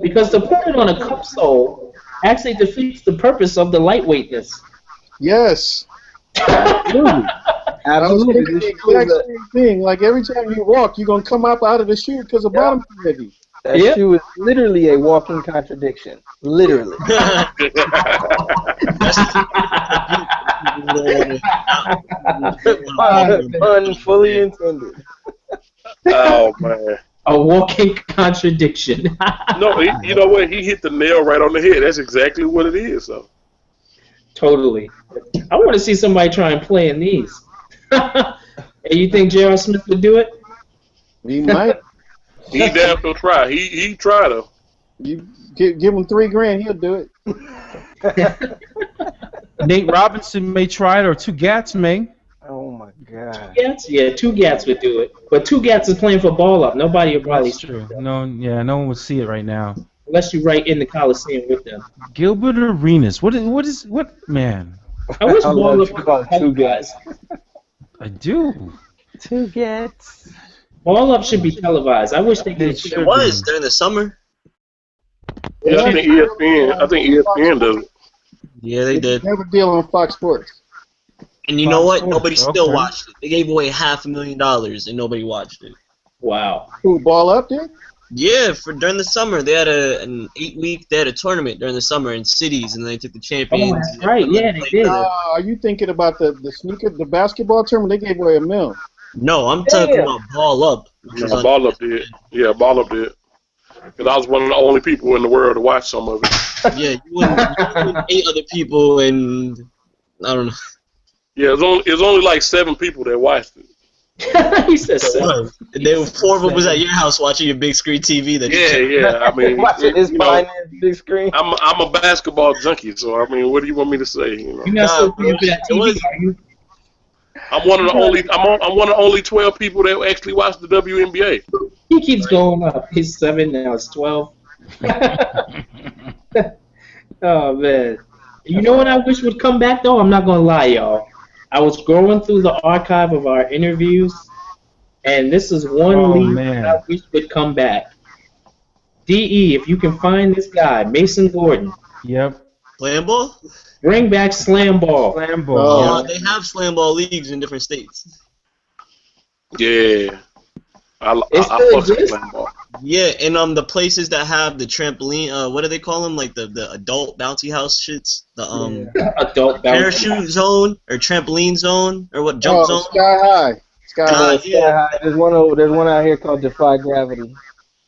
because to put it on a cup sole actually defeats the purpose of the lightweightness. Yes. Absolutely. I was Absolutely. thinking This the shoe is exact same thing. Like every time you walk, you're gonna come up out of the shoe because the bottom's heavy. that Yep. shoe is literally a walking contradiction. Literally. Pun fully intended. Oh man. A walking contradiction. No, you know what? He hit the nail right on the head. That's exactly what it is. So Totally. I want to see somebody try and play in these. And you think J.R. Smith would do it? He might. he damn sure try. He tried though. You give him $3,000, he'll do it. Nate Robinson may try it, or two Gats may. Oh my god. Gats? Yeah, two Gats would do it. But two Gats is playing for ball up. Nobody would probably That's true. No one would see it right now. unless you right in the Coliseum with them. Gilbert Arenas. What man? I wish I ball love up to call it two guys. I do. Two gets. Ball up should be televised. I wish they They could. should. It was during the summer. Yeah, I think ESPN does it. Yeah, they did. They have a deal on Fox Sports. And you know Fox what? Sports, Nobody still okay. watched it. They gave away $500,000 and nobody watched it. Wow. Who, Ball Up did? Yeah, for during the summer they had an 8-week. They had a tournament during the summer in cities, and they took the champions. Oh, that's right. Yeah, they did. Are you thinking about the basketball tournament? They gave away $1 million. No, I'm talking about Ball Up. Which was Yeah, on- Ball Up did. Yeah, Ball Up did. Because I was one of the only people in the world to watch some of it. Yeah, you and 8 other people, and I don't know. Yeah, it was only like 7 people that watched it. He said so. And they were 4 of them was at your house watching your big screen TV. That Yeah. I mean, Watching his you know, finance big screen. I'm a basketball junkie, so I mean, what do you want me to say? You know, You're not so good for that It TV, was- are you? I'm one of the only 12 people that actually watch the WNBA. He keeps going up. He's 7 now. It's 12. Oh man. You know what I wish would come back though? I'm not gonna lie, y'all. I was going through the archive of our interviews, and this is one league man. that I wish would come back. DE, if you can find this guy, Mason Gordon, Yep. Slam ball? bring back Slam Ball. Slam ball. They have slam ball leagues in different states. Yeah, I It fuck still with exists? slam ball. Yeah, and the places that have the trampoline, what do they call them? Like the adult bouncy house shits, the Adult bounty. parachute zone or trampoline zone or what jump zone? Sky High. Sky High. Yeah, There's one out here called Defy Gravity.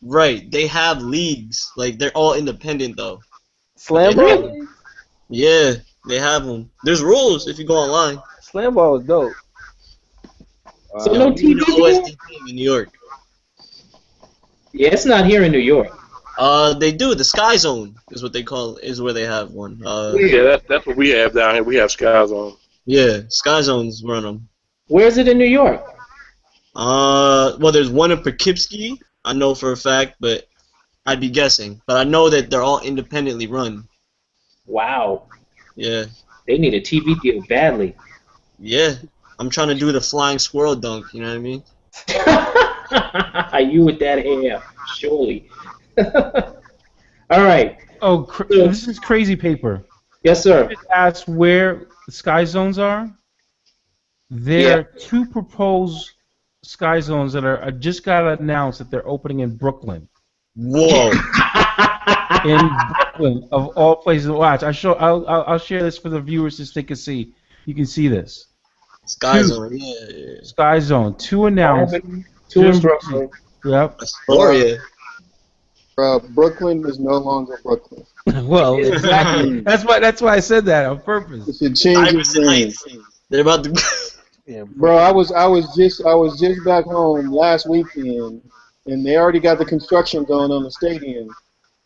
right. They have leagues. Like they're all independent though. Slam Really? ball. Yeah, they have them. There's rules if you go online. Slam ball is dope. So no You TV know, deal? OSD team in New York. Yeah, it's not here in New York. They do. The Sky Zone is what they call. Is where they have one. Yeah, that's what we have down here. We have skies on. Yeah, Sky Zones run them. Where is it in New York? Well, there's one in Poughkeepsie. I know for a fact, but I'd be guessing. But I know that they're all independently run. Wow. Yeah, They need a TV deal badly. yeah. I'm trying to do the flying squirrel dunk. You know what I mean? You with that hair, surely. All right. Oh, this is crazy paper. Yes, sir. Just ask where the Sky Zones are. There are 2 proposed Sky Zones that are just got announced that they're opening in Brooklyn. Whoa. In Brooklyn, of all places to watch. I'll share this for the viewers so they can see. You can see this. Sky Zone, yeah. Sky Zone. 2 announced. Two in Just Brooklyn. Yep. Astoria. Brooklyn is no longer Brooklyn. Well, exactly. That's why I said that on purpose. It should change its Iverson name. Heights. They're about to. Yeah, Bro, I was just back home last weekend, and they already got the construction going on the stadium,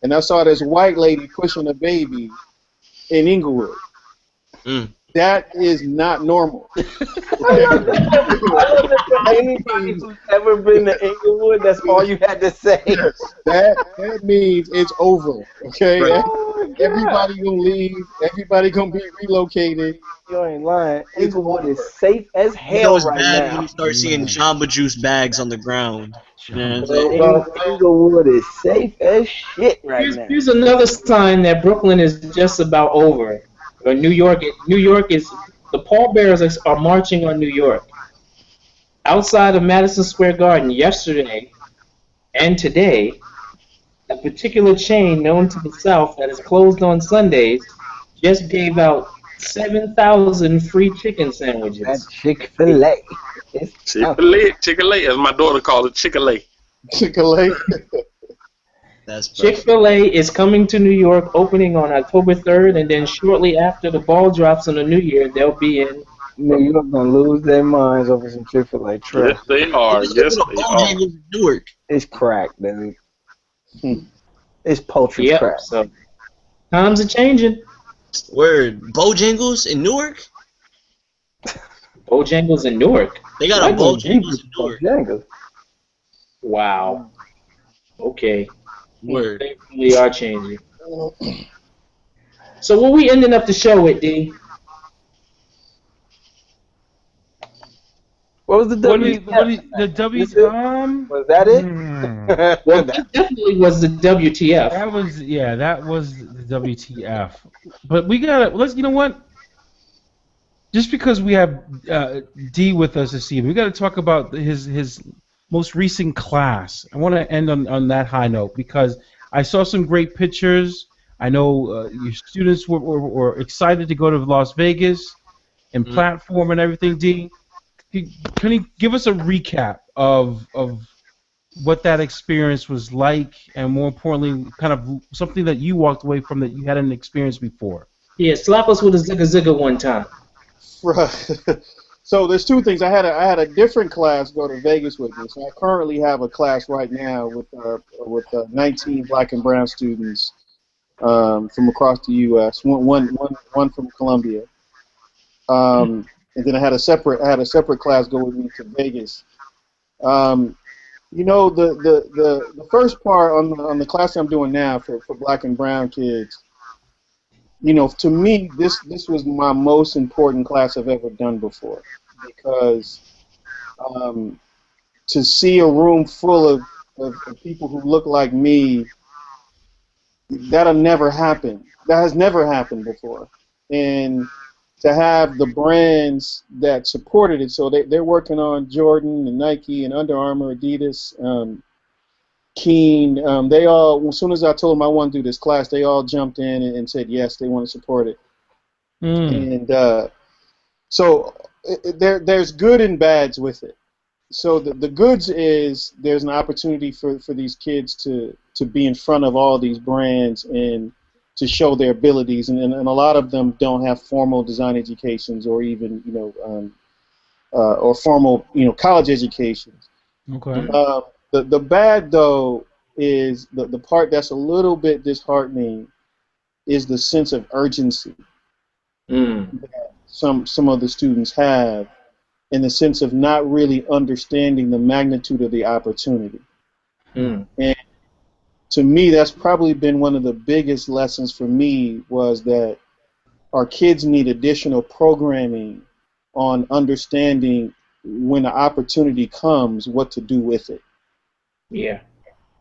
and I saw this white lady pushing a baby in Inglewood. Mm. That is not normal. Anybody who's ever been to Inglewood, that's all you had to say. That means it's over. Okay, Right. everybody gonna leave. Everybody gonna be relocated. You ain't lying. Inglewood is safe as You know hell it's right bad now. when you start seeing Jamba Juice bags on the ground. You know what I'm saying? Inglewood is safe as shit right now. Here's another sign that Brooklyn is just about over. Or New York is the pallbearers are marching on New York. Outside of Madison Square Garden yesterday and today, a particular chain known to the South that is closed on Sundays just gave out 7,000 free chicken That sandwiches. Chick-fil-A. Chick-fil-A, as my daughter calls it, Chick-fil-A. Chick-fil-A. That's perfect. Chick-fil-A is coming to New York, opening on October 3rd, and then shortly after the ball drops on the New Year, they'll be in. New York gonna lose their minds over some Chick-fil-A Yes, trust. they are. Just Yes, open they a are. Bojangles in Newark. It's crack, dude. It's poultry Yep. crack. So times are changing. Word. Bojangles in Newark? Bojangles in Newark. They got a Bojangles in Newark. Bojangles. Wow. Okay. Word. They really are changing. So what we ending up the show with, D? What was the W? The W? Was that it? Well, that definitely was the WTF. That was the WTF. But we gotta you know what? Just because we have D with us this evening, we gotta talk about his most recent class. I want to end on that high note because I saw some great pictures. I know your students were excited to go to Las Vegas and platform and everything. D, can you give us a recap of what that experience was like, and more importantly, kind of something that you walked away from that you hadn't experienced before? Yeah, slap us with a zigga zigga one time. Right. So there's two things. I had a different class go to Vegas with me. So I currently have a class right now with 19 black and brown students from across the U.S. One from Colombia. And then I had a separate class go with me to Vegas. You know, the first part on the class I'm doing now for black and brown kids, you know, to me this was my most important class I've ever done before, because to see a room full of people who look like me, that'll never happen. That has never happened before. And to have the brands that supported it, so they're working on Jordan and Nike and Under Armour, Adidas, Keen. They all, as soon as I told them I want to do this class, they all jumped in and said yes, they want to support it. And so there's good and bads with it. So the goods is there's an opportunity for these kids to be in front of all these brands and to show their abilities, and a lot of them don't have formal design educations or even or formal college educations. Okay. The bad though is the part that's a little bit disheartening is the sense of urgency that some of the students have, in the sense of not really understanding the magnitude of the opportunity. And to me, that's probably been one of the biggest lessons for me, was that our kids need additional programming on understanding when the opportunity comes, what to do with it. Yeah.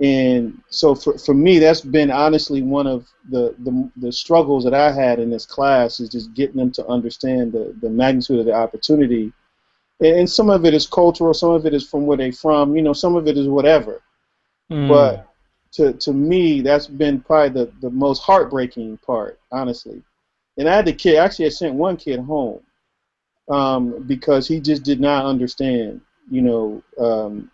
And so for me, that's been honestly one of the struggles that I had in this class, is just getting them to understand the magnitude of the opportunity, and some of it is cultural, some of it is from where they from, you know, some of it is whatever. But to me, that's been probably the most heartbreaking part, honestly. And I had the kid, actually I sent one kid home because he just did not understand, you know,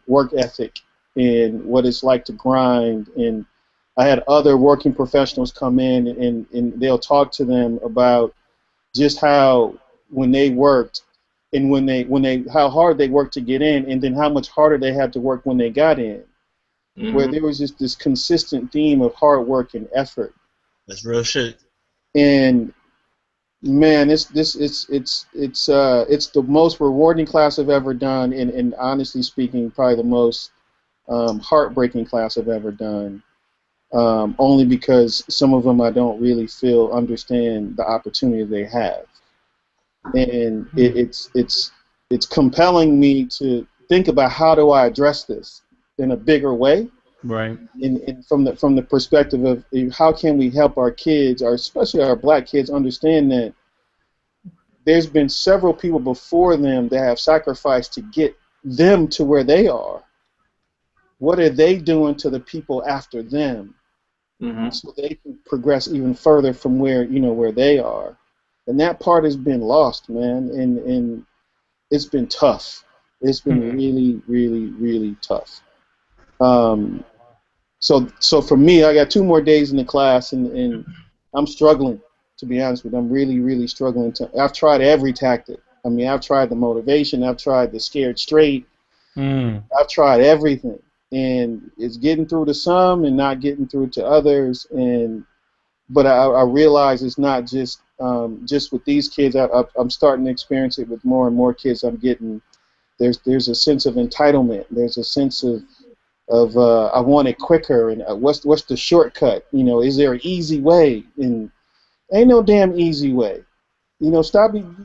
work ethic and what it's like to grind. And I had other working professionals come in and they'll talk to them about just how when they worked and when they how hard they worked to get in, and then how much harder they had to work when they got in. Where there was just this consistent theme of hard work and effort. That's real shit. And man, it's the most rewarding class I've ever done, and honestly speaking, probably the most heartbreaking class I've ever done. Only because some of them I don't really feel understand the opportunity they have, and it's compelling me to think about how do I address this in a bigger way, right? And from the perspective of how can we help our kids, or especially our black kids, understand that there's been several people before them that have sacrificed to get them to where they are. What are they doing to the people after them, so they can progress even further from where where they are? And that part has been lost, man, and it's been tough. It's been really, really, really tough. So for me, I got 2 more days in the class, and I'm struggling, to be honest with you. I'm really, really struggling. I've tried every tactic. I mean, I've tried the motivation. I've tried the scared straight. I've tried everything, and it's getting through to some and not getting through to others. But I realize it's not just with these kids. I'm starting to experience it with more and more kids I'm getting. There's a sense of entitlement. There's a sense of I want it quicker, and what's the shortcut? You know, is there an easy way? And ain't no damn easy way. You know,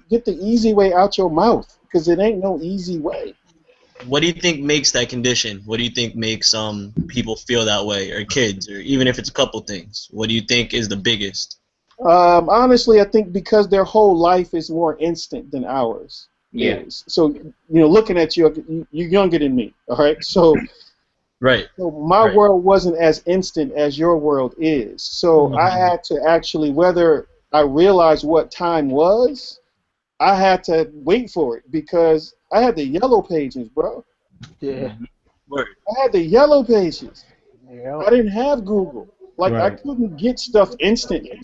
get the easy way out your mouth, because it ain't no easy way. What do you think makes that condition? What do you think makes people feel that way, or kids, or even if it's a couple things? What do you think is the biggest? Honestly, I think because their whole life is more instant than ours. Yeah. So looking at you, you're younger than me. All right. So. Right. So my world wasn't as instant as your world is. So I had to actually, whether I realized what time was, I had to wait for it, because I had the yellow pages, bro. Yeah. Word. I had the yellow pages. Yeah. I didn't have Google. Like, I couldn't get stuff instantly.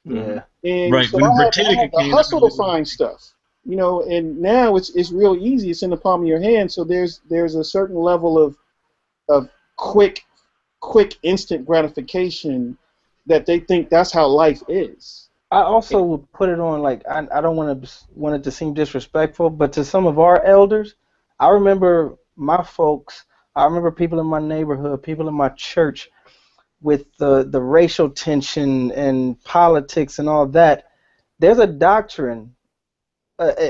Yeah. And so I had to hustle to find stuff. You know, and now it's real easy. It's in the palm of your hand. So there's a certain level of quick instant gratification that they think that's how life is. I also would put it on, like, I don't want it to seem disrespectful, but to some of our elders, I remember my folks, I remember people in my neighborhood, people in my church, with the racial tension and politics and all that. There's a doctrine,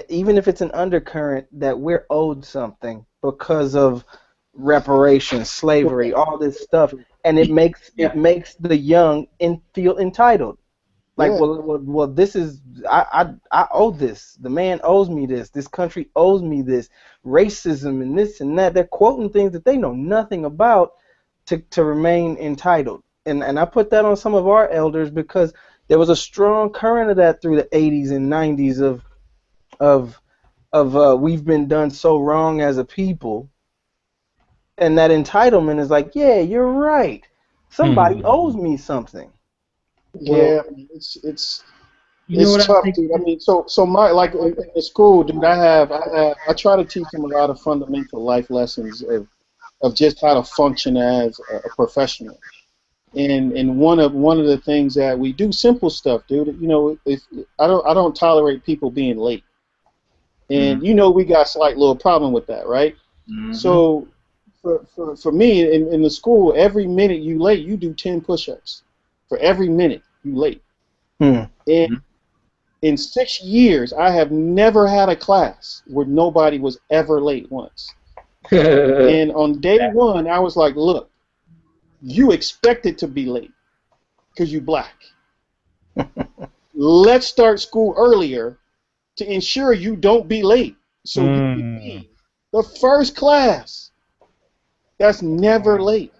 even if it's an undercurrent, that we're owed something because of reparations, slavery, all this stuff, and it makes the young feel entitled. Like, well, this is I owe this. The man owes me this. This country owes me this. Racism and this and that. They're quoting things that they know nothing about to remain entitled. And I put that on some of our elders, because there was a strong current of that through the 80s and 90s of we've been done so wrong as a people. And that entitlement is like, yeah, you're right. Somebody owes me something. Yeah, it's tough, dude. I mean, so my, like, in the school, dude, I try to teach them a lot of fundamental life lessons of just how to function as a professional. And one of the things that we do, simple stuff, dude. You know, if I don't tolerate people being late, and we got a slight little problem with that, right? So for me in the school, every minute you late, you do 10 push-ups. For every minute you late. And in 6 years, I have never had a class where nobody was ever late once. And on day one, I was like, look, you expected to be late because you black. Let's start school earlier to ensure you don't be late. So you can be the first class that's never late.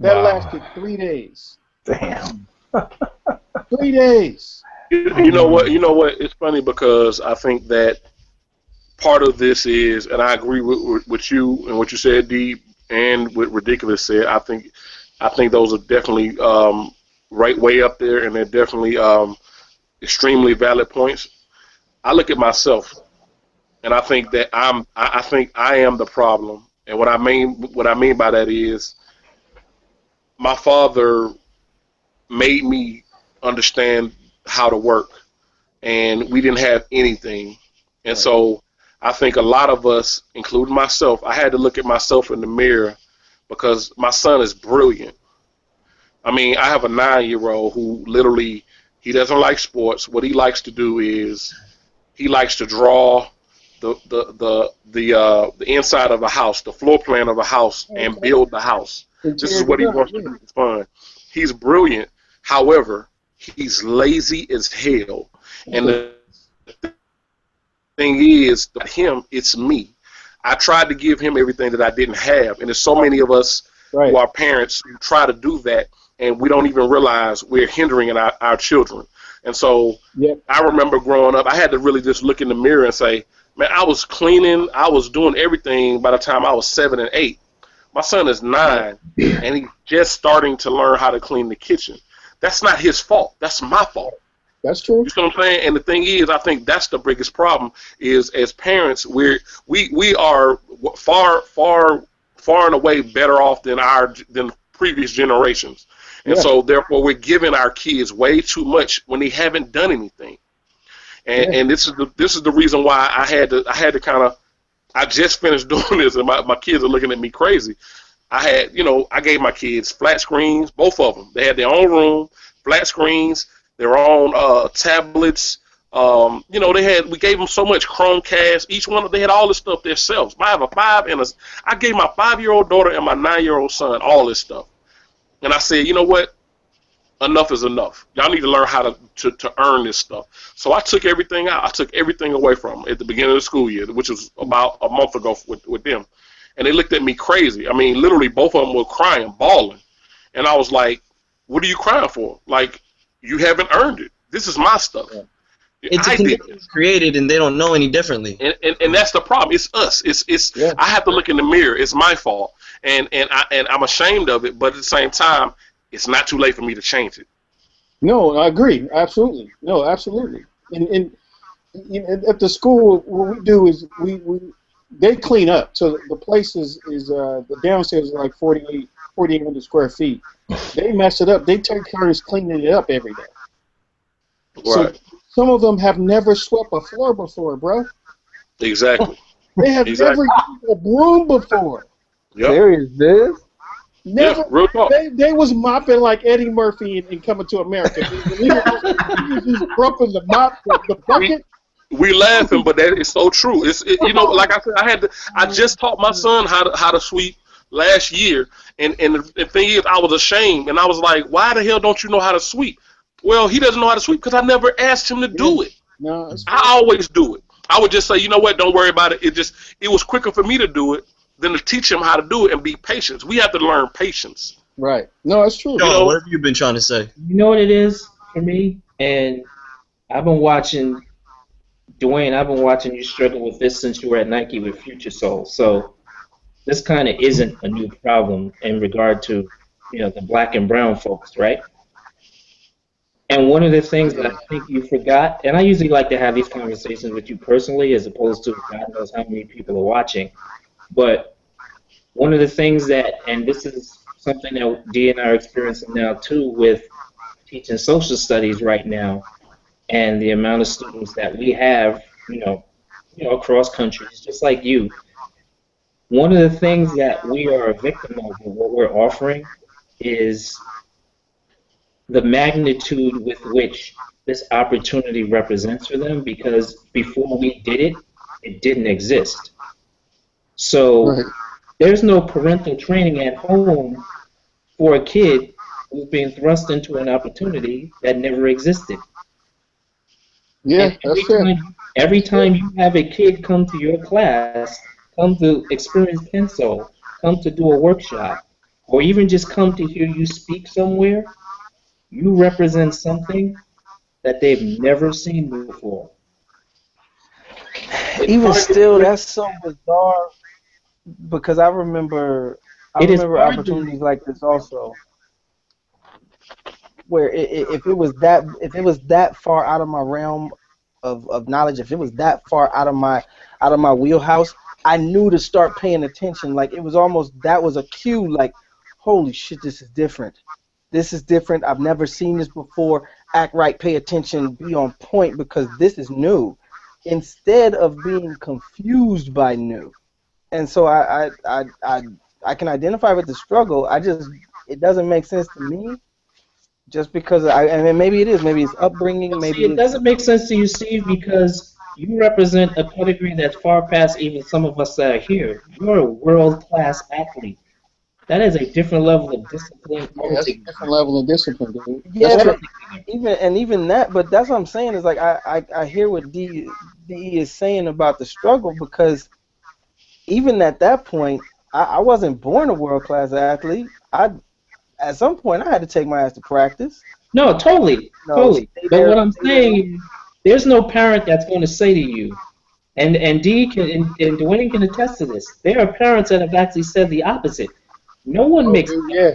That lasted 3 days. Damn. 3 days. You know what? You know what? It's funny because I think that part of this is, and I agree with you and what you said, D, and what Ridiculous said. I think those are definitely right way up there, and they're definitely extremely valid points. I look at myself, and I think that I think I am the problem. And what I mean by that is my father made me understand how to work, and we didn't have anything. And so I think a lot of us, including myself, I had to look at myself in the mirror because my son is brilliant. I mean, I have a 9-year-old who literally, he doesn't like sports. What he likes to do is he likes to draw the inside of a house, the floor plan of a house, and build the house. This is what he wants to do. It's fun. He's brilliant. However, he's lazy as hell. And the thing is, him, it's me. I tried to give him everything that I didn't have. And there's so many of us who are parents who try to do that, and we don't even realize we're hindering our children. And so I remember growing up, I had to really just look in the mirror and say, man, I was cleaning, I was doing everything by the time I was 7 and 8. My son is 9, and he's just starting to learn how to clean the kitchen. That's not his fault. That's my fault. That's true. You see what I'm saying? And the thing is, I think that's the biggest problem is as parents, we are far and away better off than previous generations. And so therefore we're giving our kids way too much when they haven't done anything. And this is the reason why I had to kind of, I just finished doing this and my kids are looking at me crazy. I gave my kids flat screens, both of them. They had their own room, flat screens, their own tablets. We gave them so much Chromecast. Each one, they had all this stuff themselves. I have I gave my 5-year-old daughter and my 9-year-old son all this stuff. And I said, you know what? Enough is enough. Y'all need to learn how to earn this stuff. So I took everything out. I took everything away from them at the beginning of the school year, which was about a month ago with them. And they looked at me crazy. I mean, literally both of them were crying, bawling. And I was like, what are you crying for? Like, you haven't earned it. This is my stuff. It's a condition created, and they don't know any differently. And that's the problem. It's us. I have to look in the mirror. It's my fault. And I'm ashamed of it, but at the same time, it's not too late for me to change it. No, I agree. Absolutely. No, absolutely. And at the school, what we do is they clean up. So the place is the downstairs is like 4,800 square feet. They mess it up. They take turns cleaning it up every day. Right. So some of them have never swept a floor before, bro. Exactly. They have never used a broom before. Yep. Serious, this? Never. Yeah, real talk. They was mopping like Eddie Murphy in Coming to America. He was just dropping the mop, the bucket. We laughing, but that is so true. Like I said, I just taught my son how to sweep last year, and the thing is, I was ashamed, and I was like, why the hell don't you know how to sweep? Well, he doesn't know how to sweep because I never asked him to do it. No, I always do it. I would just say, you know what, don't worry about it. It was quicker for me to do it than to teach him how to do it and be patient. We have to learn patience. Right. No, that's true. Sean, what have you been trying to say? You know what it is for me? And I've been watching, Dwayne, I've been watching you struggle with this since you were at Nike with Future Soul. So this kind of isn't a new problem in regard to, the black and brown folks, right? And one of the things that I think you forgot, and I usually like to have these conversations with you personally as opposed to God knows how many people are watching, but one of the things that, and this is something that Dee and I are experiencing now too with teaching social studies right now, and the amount of students that we have, across countries, just like you. One of the things that we are a victim of what we're offering is the magnitude with which this opportunity represents for them, because before we did it, it didn't exist. So there's no parental training at home for a kid who's being thrust into an opportunity that never existed. Yeah, And that's it. every time you have a kid come to your class, come to experience pencil, come to do a workshop, or even just come to hear you speak somewhere, you represent something that they've never seen before. It's Even hard to still, break. that's so bizarre because I It is remember hard to. opportunities like this also, where if it was that far out of my realm of knowledge, if it was that far out of my wheelhouse, I knew to start paying attention. Like it was almost that was a cue. Like, holy shit, this is different. This is different. I've never seen this before. Act right, pay attention, be on point because this is new. Instead of being confused by new. And so I can identify with the struggle. It doesn't make sense to me just because and then maybe it is, maybe it's upbringing, But see, maybe it it's doesn't make sense to you, Steve, because you represent a pedigree that's far past even some of us that are here. You're a world-class athlete. That is a different level of discipline Yeah, that's a altogether. different level of discipline, dude. That's yeah, true. but even that, but that's what I'm saying is like I hear what D is saying about the struggle because even at that point I wasn't born a world class athlete. I At some point I had to take my ass to practice. No, totally, No, totally. stay But there, what I'm stay there. saying is, there's no parent that's going to say to you, and Dee can and Dwayne can attest to this. There are parents that have actually said the opposite. No one Oh, makes dude, yeah.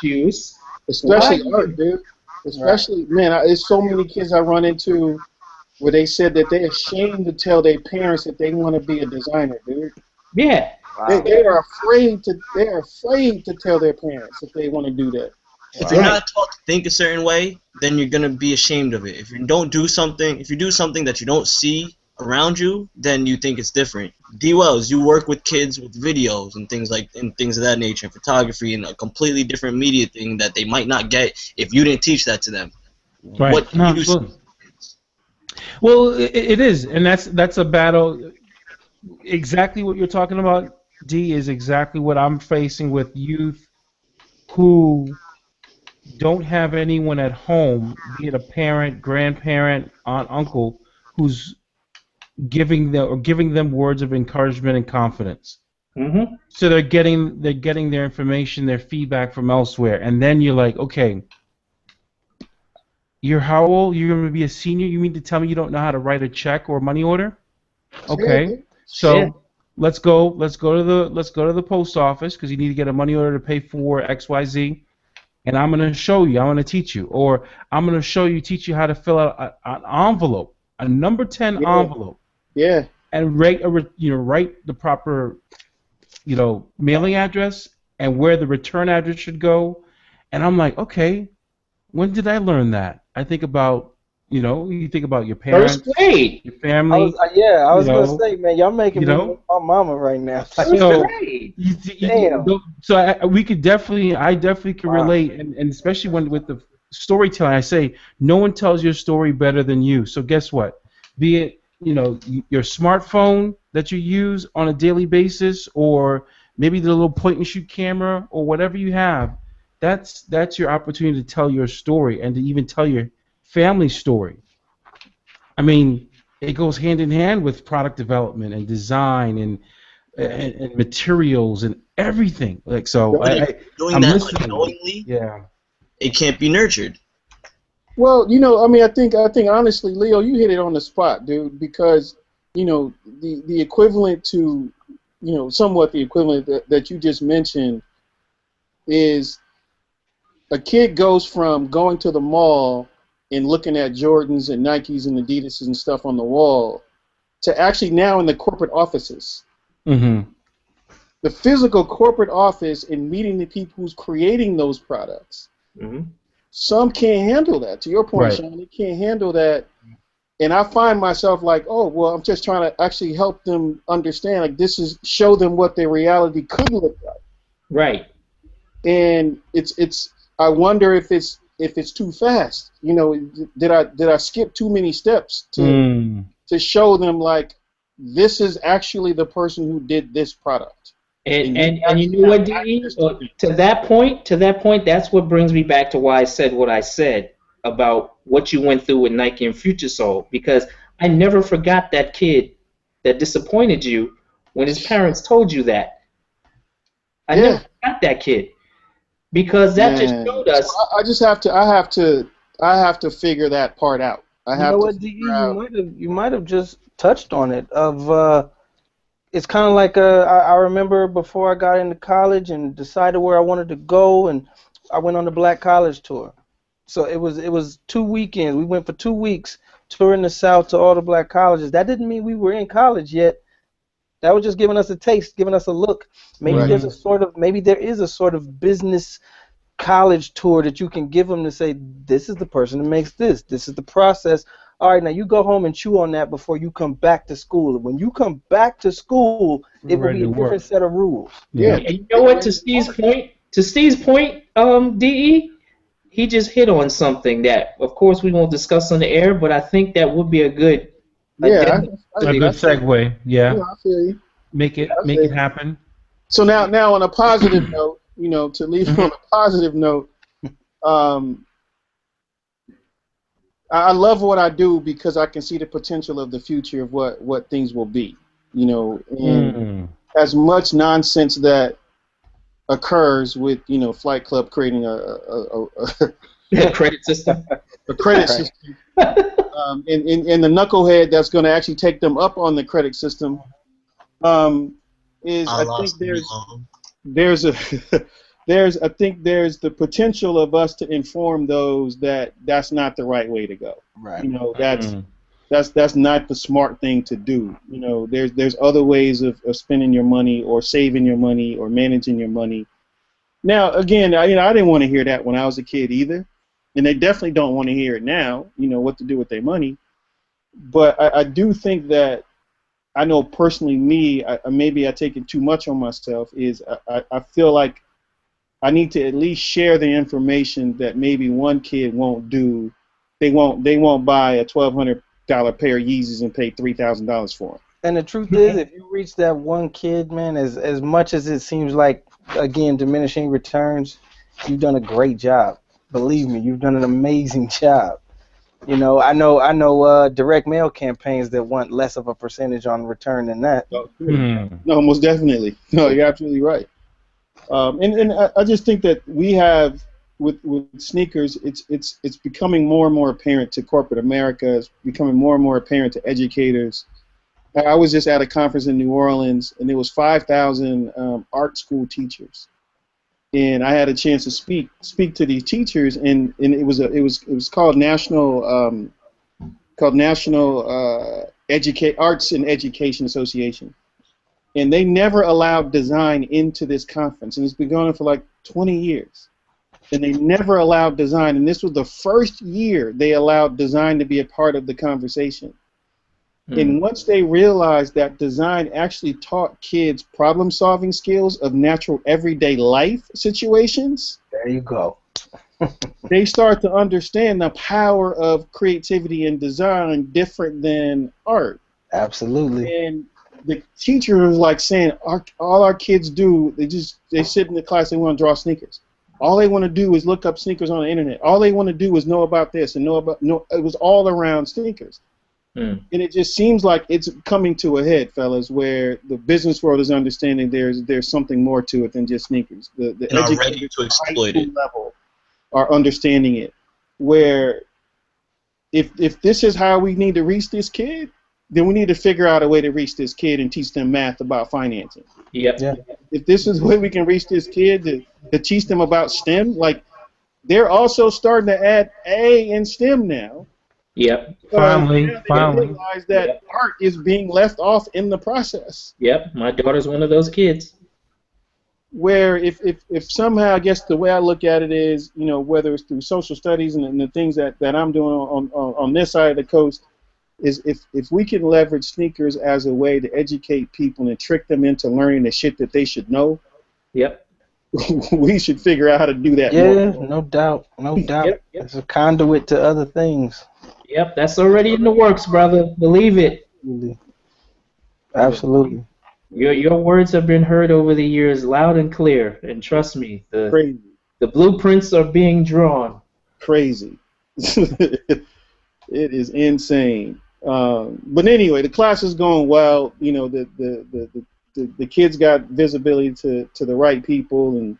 shoes. Why Especially art, even? dude. Right. Especially, man, there's so many kids I run into where they said that they're ashamed to tell their parents that they want to be a designer, dude. Yeah. They, Wow. they are afraid to they're afraid to tell their parents if they want to do that. If you're Wow. Right. not taught to think a certain way, then you're gonna be ashamed of it. If you do something that you don't see around you, then you think it's different. D Wells, you work with kids with videos and things of that nature, and photography and a completely different media thing that they might not get if you didn't teach that to them. Right. What No, can you say? absolutely. Well, it is, and that's a battle. Exactly what you're talking about, D, is exactly what I'm facing with youth who don't have anyone at home, be it a parent, grandparent, aunt, uncle, who's giving them words of encouragement and confidence. Mm-hmm. So they're getting their information, their feedback from elsewhere, and then you're like, okay, you're how old? You're going to be a senior? You mean to tell me you don't know how to write a check or a money order? Yeah, Okay, dude. Yeah. so let's go to the post office because you need to get a money order to pay for XYZ, and I'm going to show you. I'm going to teach you, or I'm going to teach you how to fill out an envelope, a number 10 Yeah, envelope, yeah. and write the proper mailing address and where the return address should go. And I'm like, okay, when did I learn that? I think about, you think about your First parents, grade. your family, I you was gonna know, say, man, y'all you making me miss know. my mama right now. Like, First So grade. damn. we could definitely, I definitely can Wow. relate, and especially when with the storytelling, I say no one tells your story better than you. So guess what? Be it your smartphone that you use on a daily basis, or maybe the little point and shoot camera, or whatever you have. That's your opportunity to tell your story and to even tell your family story. I mean, it goes hand in hand with product development and design and materials and everything. Like so, But if you're doing I'm that listening. unknowingly, Yeah. it can't be nurtured. Well, I mean, I think honestly, Leo, you hit it on the spot, dude, because the equivalent to somewhat the equivalent that you just mentioned is a kid goes from going to the mall and looking at Jordans and Nikes and Adidas and stuff on the wall to actually now in the corporate offices. Mm-hmm. The physical corporate office and meeting the people who's creating those products. Mm-hmm. Some can't handle that. To your point, Right. Sean, they can't handle that. And I find myself like, oh, well, I'm just trying to actually help them understand, like show them what their reality could look like. Right. And I wonder if it's too fast. Did I skip too many steps to show them like this is actually the person who did this product. And you know what, DE? To that point, that's what brings me back to why I said what I said. about what you went through with Nike and Future Soul, because I never forgot that kid that disappointed you when his parents told you that. I never forgot that kid, because that just Man. showed So us. I just have to. I have to figure that part out. I You know have to what, DE? figure out. You might have just touched on it. It's kind of like I remember before I got into college and decided where I wanted to go, and I went on the Black College tour. So it was 2 weekends. We went for 2 weeks touring the South to all the black colleges. That didn't mean we were in college yet. That was just giving us a taste, giving us a look. Maybe Right. there's a sort of maybe there is a sort of business college tour that you can give them to say, this is the person that makes this. This is the process. All right, now you go home and chew on that before you come back to school. When you come back to school, it will Ready be a to different work. set of rules. Yeah. And you know what? To Steve's point, De, he just hit on something that, of course, we won't discuss on the air, but I think that would be a good Yeah. addendum I, to A I, the. good I feel you. segue. Yeah, Yeah. I feel you. Make I it feel you. happen. So now on a positive note, to leave on a positive note, um, I love what I do because I can see the potential of the future of what things will be. And as much nonsense that occurs with Flight Club creating a Credit system. credit system, and the knucklehead that's going to actually take them up on the credit system, is I I think lost the loan. there's a I think there's the potential of us to inform those that that's not the right way to go. Right. That's not the smart thing to do. There's other ways of spending your money or saving your money or managing your money. Now, again, I didn't want to hear that when I was a kid either, and they definitely don't want to hear it now. What to do with their money. But I do think that I know personally me, maybe I take it too much on myself. I feel like I need to at least share the information that maybe one kid won't do. They won't buy a $1,200 pair of Yeezys and pay $3,000 for them. And the truth is, if you reach that one kid, man, as much as it seems like, again, diminishing returns, you've done a great job. Believe me, you've done an amazing job. I know direct mail campaigns that want less of a percentage on return than that. No, most definitely. No, you're absolutely right. And I just think that we have with sneakers, it's becoming more and more apparent to corporate America. It's becoming more and more apparent to educators. I was just at a conference in New Orleans, and there was 5,000 art school teachers, and I had a chance to speak to these teachers, and it was called National Arts and Education Association. And they never allowed design into this conference, and it's been going on for like 20 years. And they never allowed design, and this was the first year they allowed design to be a part of the conversation. And once they realized that design actually taught kids problem-solving skills of natural everyday life situations, There you go. they start to understand the power of creativity and design different than art. Absolutely. And the teacher was like saying, all our kids do, they sit in the class, they want to draw sneakers. All they want to do is look up sneakers on the internet. All they want to do is know about this and it was all around sneakers. And it just seems like it's coming to a head, fellas, where the business world is understanding there's something more to it than just sneakers. The And are ready educators to at the high exploit school it. level are understanding it. Where if this is how we need to reach this kid, then we need to figure out a way to reach this kid and teach them math about financing. Yep. Yeah. If this is the way we can reach this kid to teach them about STEM, like they're also starting to add A in STEM now. Yep. Finally. Realize that art is being left off in the process. Yep. My daughter's one of those kids. Where if somehow, I guess the way I look at it is, whether it's through social studies and the things that I'm doing on this side of the coast, is if we can leverage sneakers as a way to educate people and trick them into learning the shit that they should know. Yep. We should figure out how to do that Yeah, more. no doubt. Yep. It's a conduit to other things. Yep. That's already in the works, brother. Believe it. Absolutely. Your words have been heard over the years loud and clear, and trust me, the Crazy. blueprints are being drawn. Crazy. it is insane. But anyway, the class is going well. You know, the kids got visibility to the right people, and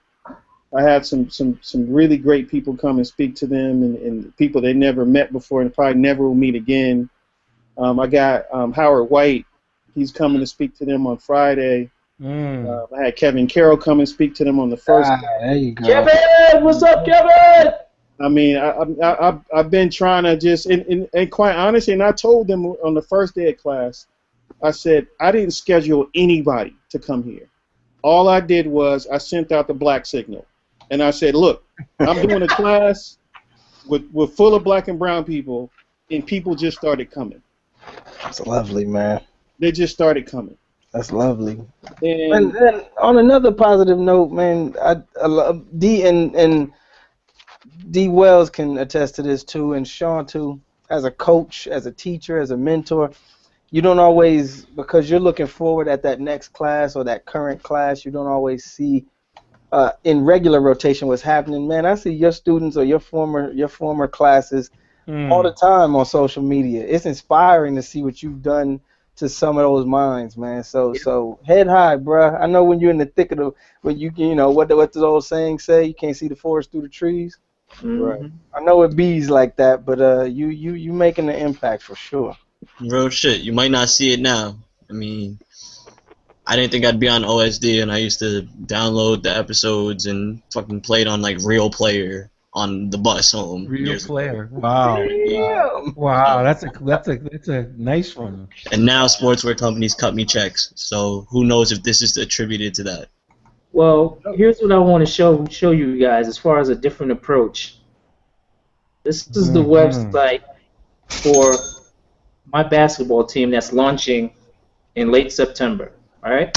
I had some really great people come and speak to them, and people they never met before and probably never will meet again. I got Howard White. He's coming to speak to them on Friday. I had Kevin Carroll come and speak to them on the first. There you go. Kevin, what's up, Kevin? I mean, I've been trying to just, and quite honestly, and I told them on the first day of class, I said, I didn't schedule anybody to come here. All I did was I sent out the black signal. And I said, look, I'm doing a class with full of black and brown people, and people just started coming. That's lovely, man. They just started coming. That's lovely. And then on another positive note, man, I love D and D Wells can attest to this too, and Sean too. As a coach, as a teacher, as a mentor, you don't always, because you're looking forward at that next class or that current class, you don't always see in regular rotation what's happening. Man, I see your students or your former classes all the time on social media. It's inspiring to see what you've done to some of those minds, man. So head high, bruh. I know when you're in the thick of when you know what the old saying say, you can't see the forest through the trees. right. I know it bees like that, but you making an impact for sure. Real shit. You might not see it now. I mean, I didn't think I'd be on OSD, and I used to download the episodes and fucking play it on like Real Player on the bus home. Real Player. Wow. Yeah. Wow, that's a nice one. And now sportswear companies cut me checks, so who knows if this is attributed to that. Well, here's what I want to show you guys as far as a different approach. This is the website for my basketball team that's launching in late September. All right?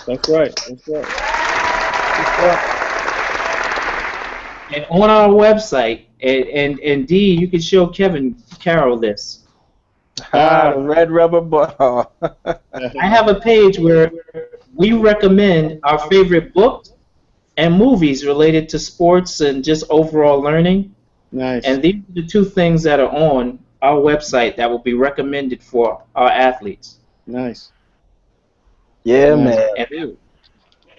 That's right. That's right. And on our website, and D, you can show Kevin Carroll this. The red rubber ball. I have a page where we recommend our favorite books and movies related to sports and just overall learning. Nice. And these are the two things that are on our website that will be recommended for our athletes. Nice. Yeah, man. And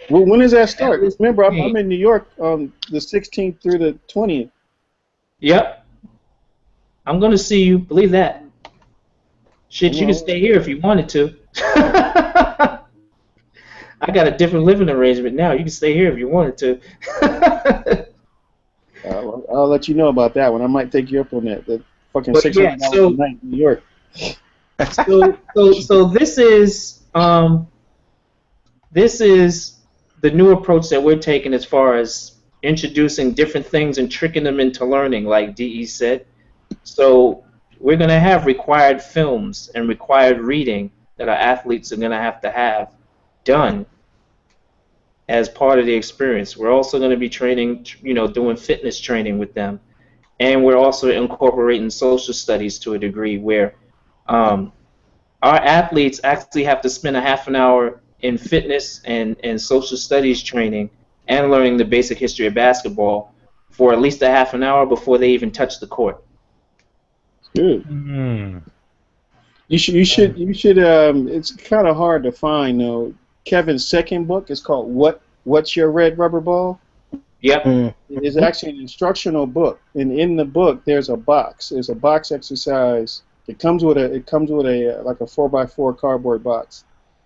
Well, when does that start? Remember, I'm in New York the 16th through the 20th. Yep. I'm going to see you. Believe that. Shit, you can stay here if you wanted to. I got a different living arrangement now. You can stay here if you wanted to. I'll let you know about that one. I might take you up on that. The fucking But $600 a night in New York. So this is the new approach that we're taking as far as introducing different things and tricking them into learning, like DE said. So we're going to have required films and required reading that our athletes are going to have done as part of the experience. We're also going to be training, doing fitness training with them. And we're also incorporating social studies to a degree where our athletes actually have to spend a half an hour in fitness and social studies training and learning the basic history of basketball for at least a half an hour before they even touch the court. Good. You should. It's kind of hard to find though. Kevin's second book is called What's Your Red Rubber Ball? Yep. It's actually an instructional book, and in the book there's a box. There's a box exercise. It comes with a like a 4x4 cardboard box.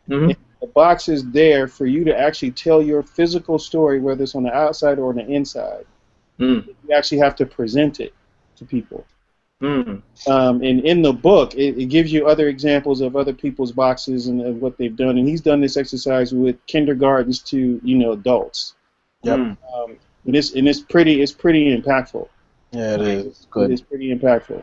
Mm-hmm. The box is there for you to actually tell your physical story, whether it's on the outside or on the inside. You actually have to present it to people. And in the book, it gives you other examples of other people's boxes and of what they've done. And he's done this exercise with kindergartens to adults. Yep. And it's pretty impactful. Yeah, it is. It's good. It's pretty impactful.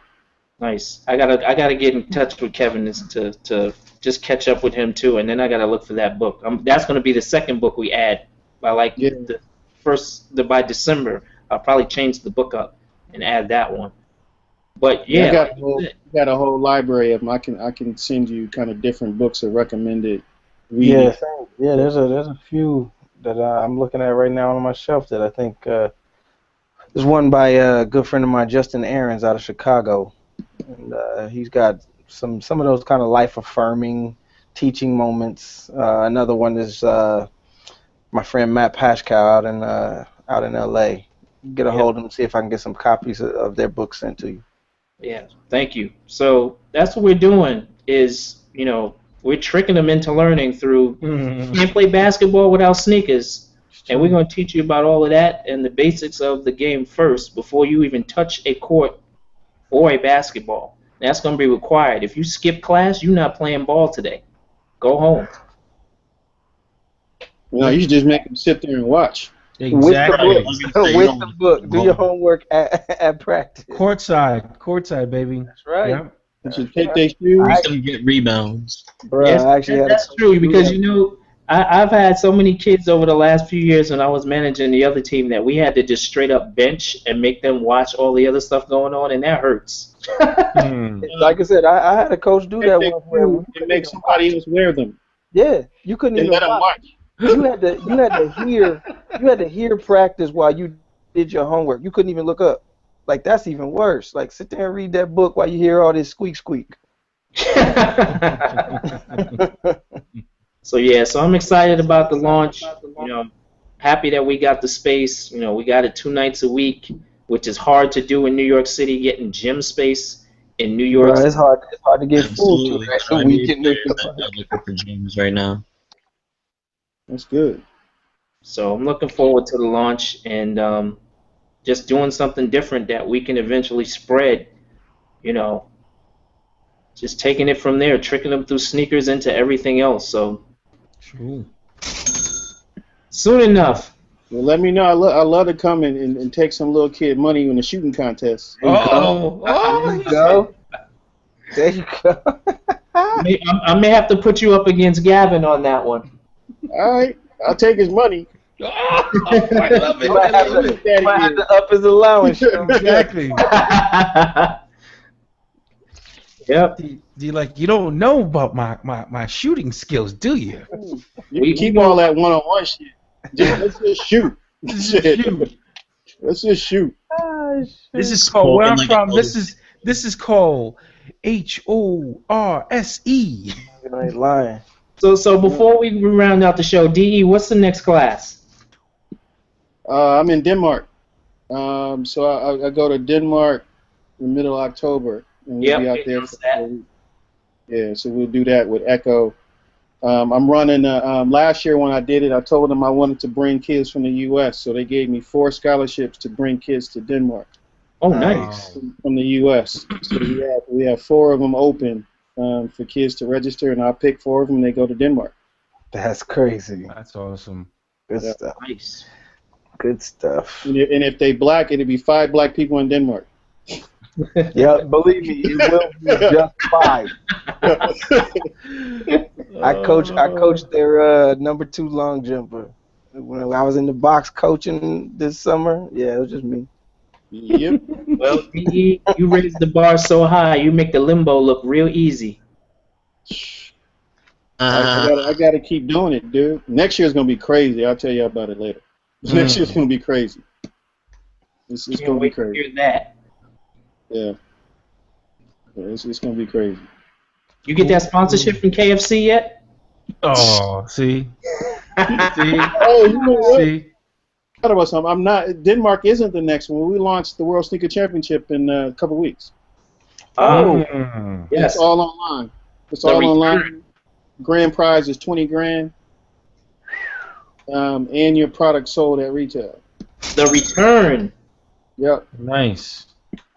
Nice. I gotta get in touch with Kevin to just catch up with him too, and then I gotta look for that book. That's gonna be the second book we add by by December. I'll probably change the book up and add that one. But yeah, I got a whole library of them. I can send you kind of different books of recommended reading. Yeah. There's a few that I'm looking at right now on my shelf that I think There's one by a good friend of mine, Justin Aarons, out of Chicago, and he's got some of those kind of life affirming teaching moments. Another one is my friend Matt Pashkow out in LA. Get a hold of them and see if I can get some copies of their book sent to you. Yeah, thank you. So that's what we're doing is, we're tricking them into learning through you can't play basketball without sneakers. And we're going to teach you about all of that and the basics of the game first before you even touch a court or a basketball. That's going to be required. If you skip class, you're not playing ball today. Go home. No, you just make them sit there and watch. Exactly. With the book. Do your homework at practice. Courtside, baby. That's right. Yeah. You should take their shoes. Make them get rebounds. Bro, Yes, I actually had that's true because I've had so many kids over the last few years when I was managing the other team that we had to just straight up bench and make them watch all the other stuff going on, and that hurts. Like I said, I had a coach do that once where It makes somebody else wear them. yeah, you couldn't And even let them watch. You had to hear practice while you did your homework. You couldn't even look up. Like that's even worse. Like sit there and read that book while you hear all this squeak. So I'm excited about the launch. Happy that we got the space. We got it 2 nights a week, which is hard to do in New York City. Getting gym space in New York. Bro, it's hard to get full Absolutely. to week in New York. I'm looking for gyms right now. That's good. So I'm looking forward to the launch and just doing something different that we can eventually spread. Just taking it from there, tricking them through sneakers into everything else. So. True. Soon enough. Well, let me know. I love to come and take some little kid money in the shooting contest. There you go. There you go. I may have to put you up against Gavin on that one. All right, I'll take his money. I love it. Might have to up his allowance. Exactly. Yep. You don't know about my shooting skills, do you? You can keep all that one-on-one shit. Let's just shoot. Let's just shoot. This is called where I'm Like from. a- This is called HORSE. You ain't lying. So before we round out the show, DE, what's the next class? I'm in Denmark. So I go to Denmark in the middle of October, and we'll be out there for a week. Yeah, so we'll do that with Echo. I'm running. Last year when I did it, I told them I wanted to bring kids from the U.S., so they gave me 4 scholarships to bring kids to Denmark. Oh, nice. From the U.S. So we have 4 of them open for kids to register, and I'll pick 4 of them, and they go to Denmark. That's crazy. That's awesome. Good Yeah. stuff. Nice. Good stuff. And if they black, it'll be 5 black people in Denmark. Yeah, believe me, it will be just 5. I coached their number 2 long jumper. When I was in the box coaching this summer, yeah, it was just me. Yep. Well, DE, you raised the bar so high, you make the limbo look real easy. I gotta keep doing it, dude. Next year's gonna be crazy. I'll tell you about it later. Next year's gonna be crazy. It's Can't gonna be wait to crazy. hear that. Yeah. It's gonna be crazy. You get that sponsorship from KFC yet? Oh, see? See? Oh, you know what? See? I thought about something. I'm not. Denmark isn't the next one. We launched the World Sneaker Championship in a couple weeks. Oh, Mm. yes. It's all online. It's The all return. online. Grand prize is $20,000. And your product sold at retail. The return. Yep. Nice.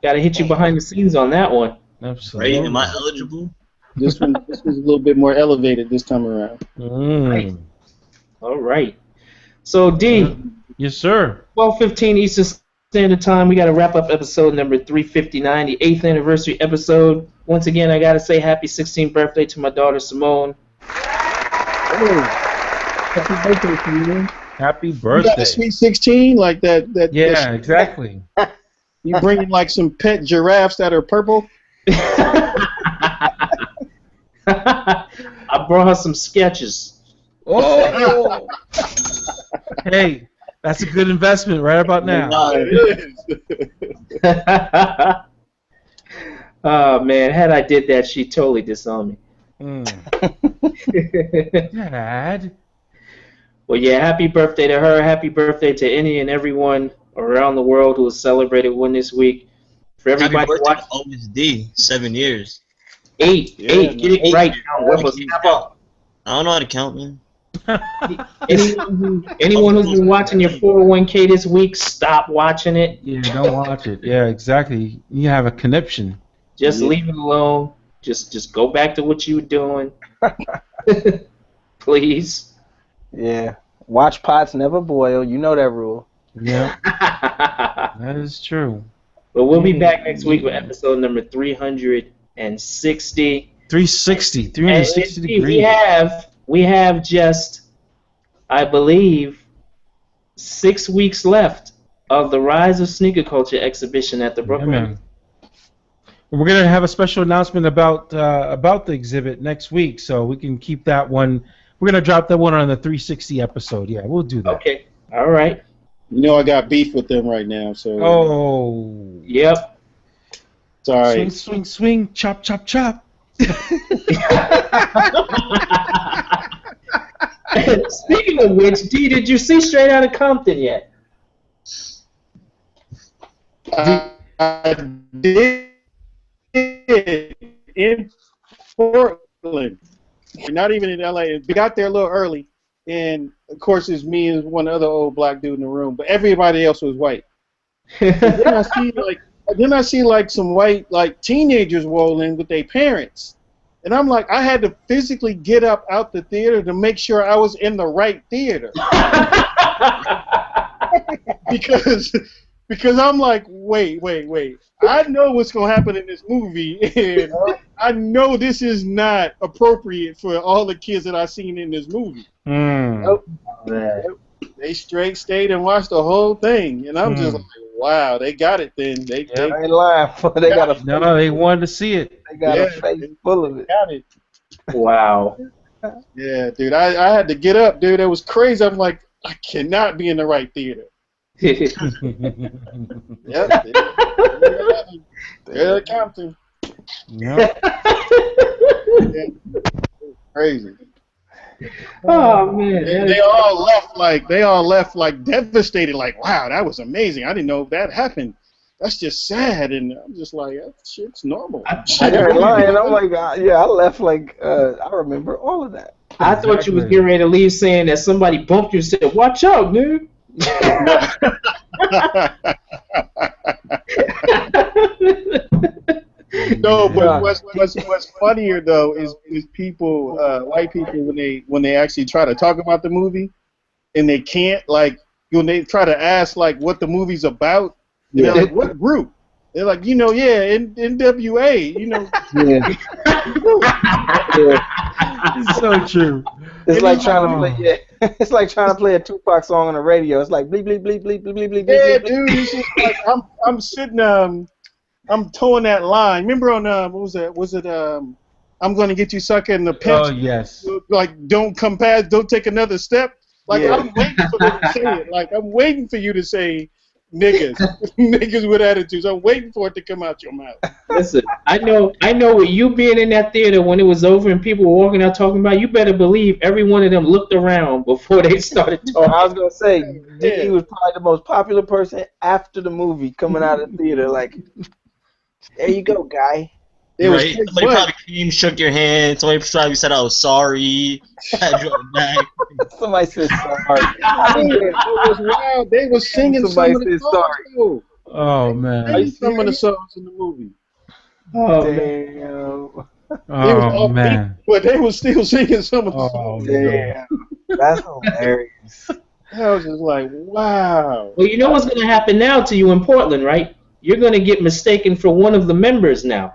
Got to hit you behind the scenes on that one. Absolutely. Right? Am I eligible? This was a little bit more elevated this time around. Mm. All right. So, D, Yes, sir. 12:15 Eastern Standard Time. We got to wrap up episode number 359, the 8th anniversary episode. Once again, I got to say happy 16th birthday to my daughter, Simone. Happy birthday to you, man. Happy You got birthday. a Sweet 16 like that. Yeah, exactly. You bringing like some pet giraffes that are purple? I brought her some Skechers. Oh. Hey, That's a good investment right about now. It is. Oh man, had I did that, she totally disowned me. Dad. Well, yeah, happy birthday to her. Happy birthday to any and everyone around the world who has celebrated one this week. For Happy everybody birthday to watching, OSD. 7 years. eight, Yeah, get it man. right Eight. now. Webber, step up. I don't know how to count, man. Anyone who's been watching your 401k this week, stop watching it. Yeah, don't watch it. Yeah, exactly. You have a conniption. Just leave it alone. Just go back to what you were doing. Please. Yeah. Watch pots never boil. You know that rule. Yeah, that is true. But we'll be back next week with episode number 360. 360 And degrees. we have just, I believe, 6 weeks left of the Rise of Sneaker Culture exhibition at the Yeah, Brooklyn. man. We're gonna have a special announcement about the exhibit next week, so we can keep that one. We're gonna drop that one on the 360 episode. Yeah, we'll do that. Okay. All right. You know I got beef with them right now, so Oh. Yep. sorry. Swing, swing, swing, chop, chop, chop. Speaking of which, D, did you see Straight Outta Compton yet? I did in Portland, not even in LA. We got there a little early, and of course it's me and one other old black dude in the room, but everybody else was white. Then I see like some white like teenagers roll in with their parents, and I'm like, I had to physically get up out the theater to make sure I was in the right theater because I'm like, wait. I know what's gonna happen in this movie, and I know this is not appropriate for all the kids that I've seen in this movie. Mm. They straight stayed and watched the whole thing, and I'm just like, wow, they got it then. They I ain't lying. They got a No, they wanted to see it. they got a face full of it. got it. Wow. Yeah, dude, I had to get up, dude. It was crazy. I'm like, I cannot be in the right theater. Yep. They're Compton. Yeah. Yeah. Crazy. Oh man. They all left like devastated, like, wow, that was amazing. I didn't know that happened. That's just sad, and I'm just like, that shit's normal. I ain't lying. I'm like, I left like I remember all of that. I thought you was getting ready to leave saying that somebody bumped you and said, "Watch out, dude." No, but what's funnier though is people, white people, when they actually try to talk about the movie, and they can't, like, when they try to ask like what the movie's about, and they're like, what group? They're like, NWA, Yeah. It's so true. It's like trying to play. Yeah. It's like trying to play a Tupac song on the radio. It's like bleep bleep bleep bleep bleep bleep bleep. Yeah, bleep. dude, it's just like I'm sitting I'm towing that line. Remember on what was it? Was it I'm gonna get you sucker in the pimp? Oh yes. Like, don't come past, don't take another step. Like, Yeah. I'm waiting for them to say it. Like, I'm waiting for you to say niggas, niggas with attitudes. I'm waiting for it to come out your mouth. Listen, I know with you being in that theater when it was over and people were walking out talking about, you better believe every one of them looked around before they started talking. I was gonna say, he was probably the most popular person after the movie coming out of the theater. Like, there you go, guy. It was Right? Somebody probably came, shook your hand. Somebody probably said, I was sorry. I drove back. Somebody said sorry. it was wild. They were singing Somebody some of the said songs. sorry. Too. Oh man. Singing some of the songs in the movie. Oh, man. Damn. They was Oh all man. beat, but they were still singing some of the Oh songs. man. Damn. That's hilarious. I was just like, wow. Well, you know what's going to happen now to you in Portland, right? You're going to get mistaken for one of the members now.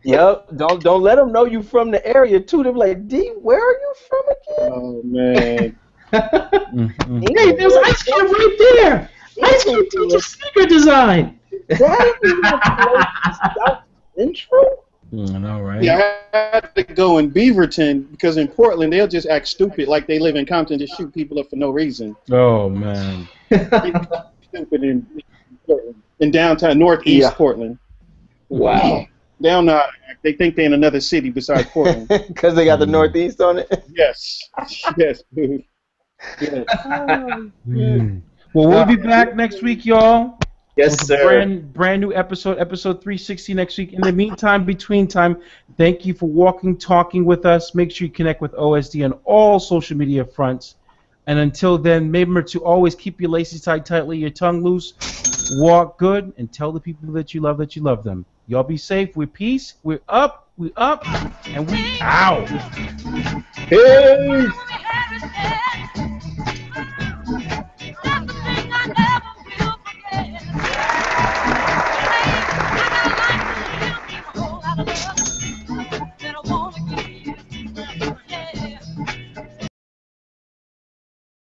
Yep. Don't let them know you from the area too. They're like, D, where are you from again? Oh man. Hey, there's Ice Cube right there. Ice Cube teaches sneaker design. That is the South Central. I know, right? Yeah, I had to go in Beaverton because in Portland they'll just act stupid like they live in Compton, just shoot people up for no reason. Oh man. Stupid in downtown northeast Portland. Wow. They don't know how to act. They think they're in another city besides Portland. Because they got the Northeast on it. Yes, yes, dude. Yes. Well, we'll be back next week, y'all. Yes, With a sir. brand new episode 360 next week. In the meantime, between time, thank you for talking with us. Make sure you connect with OSD on all social media fronts. And until then, remember to always keep your laces tied tightly, your tongue loose, walk good, and tell the people that you love them. Y'all be safe. We're peace. We're up, and we out. Peace.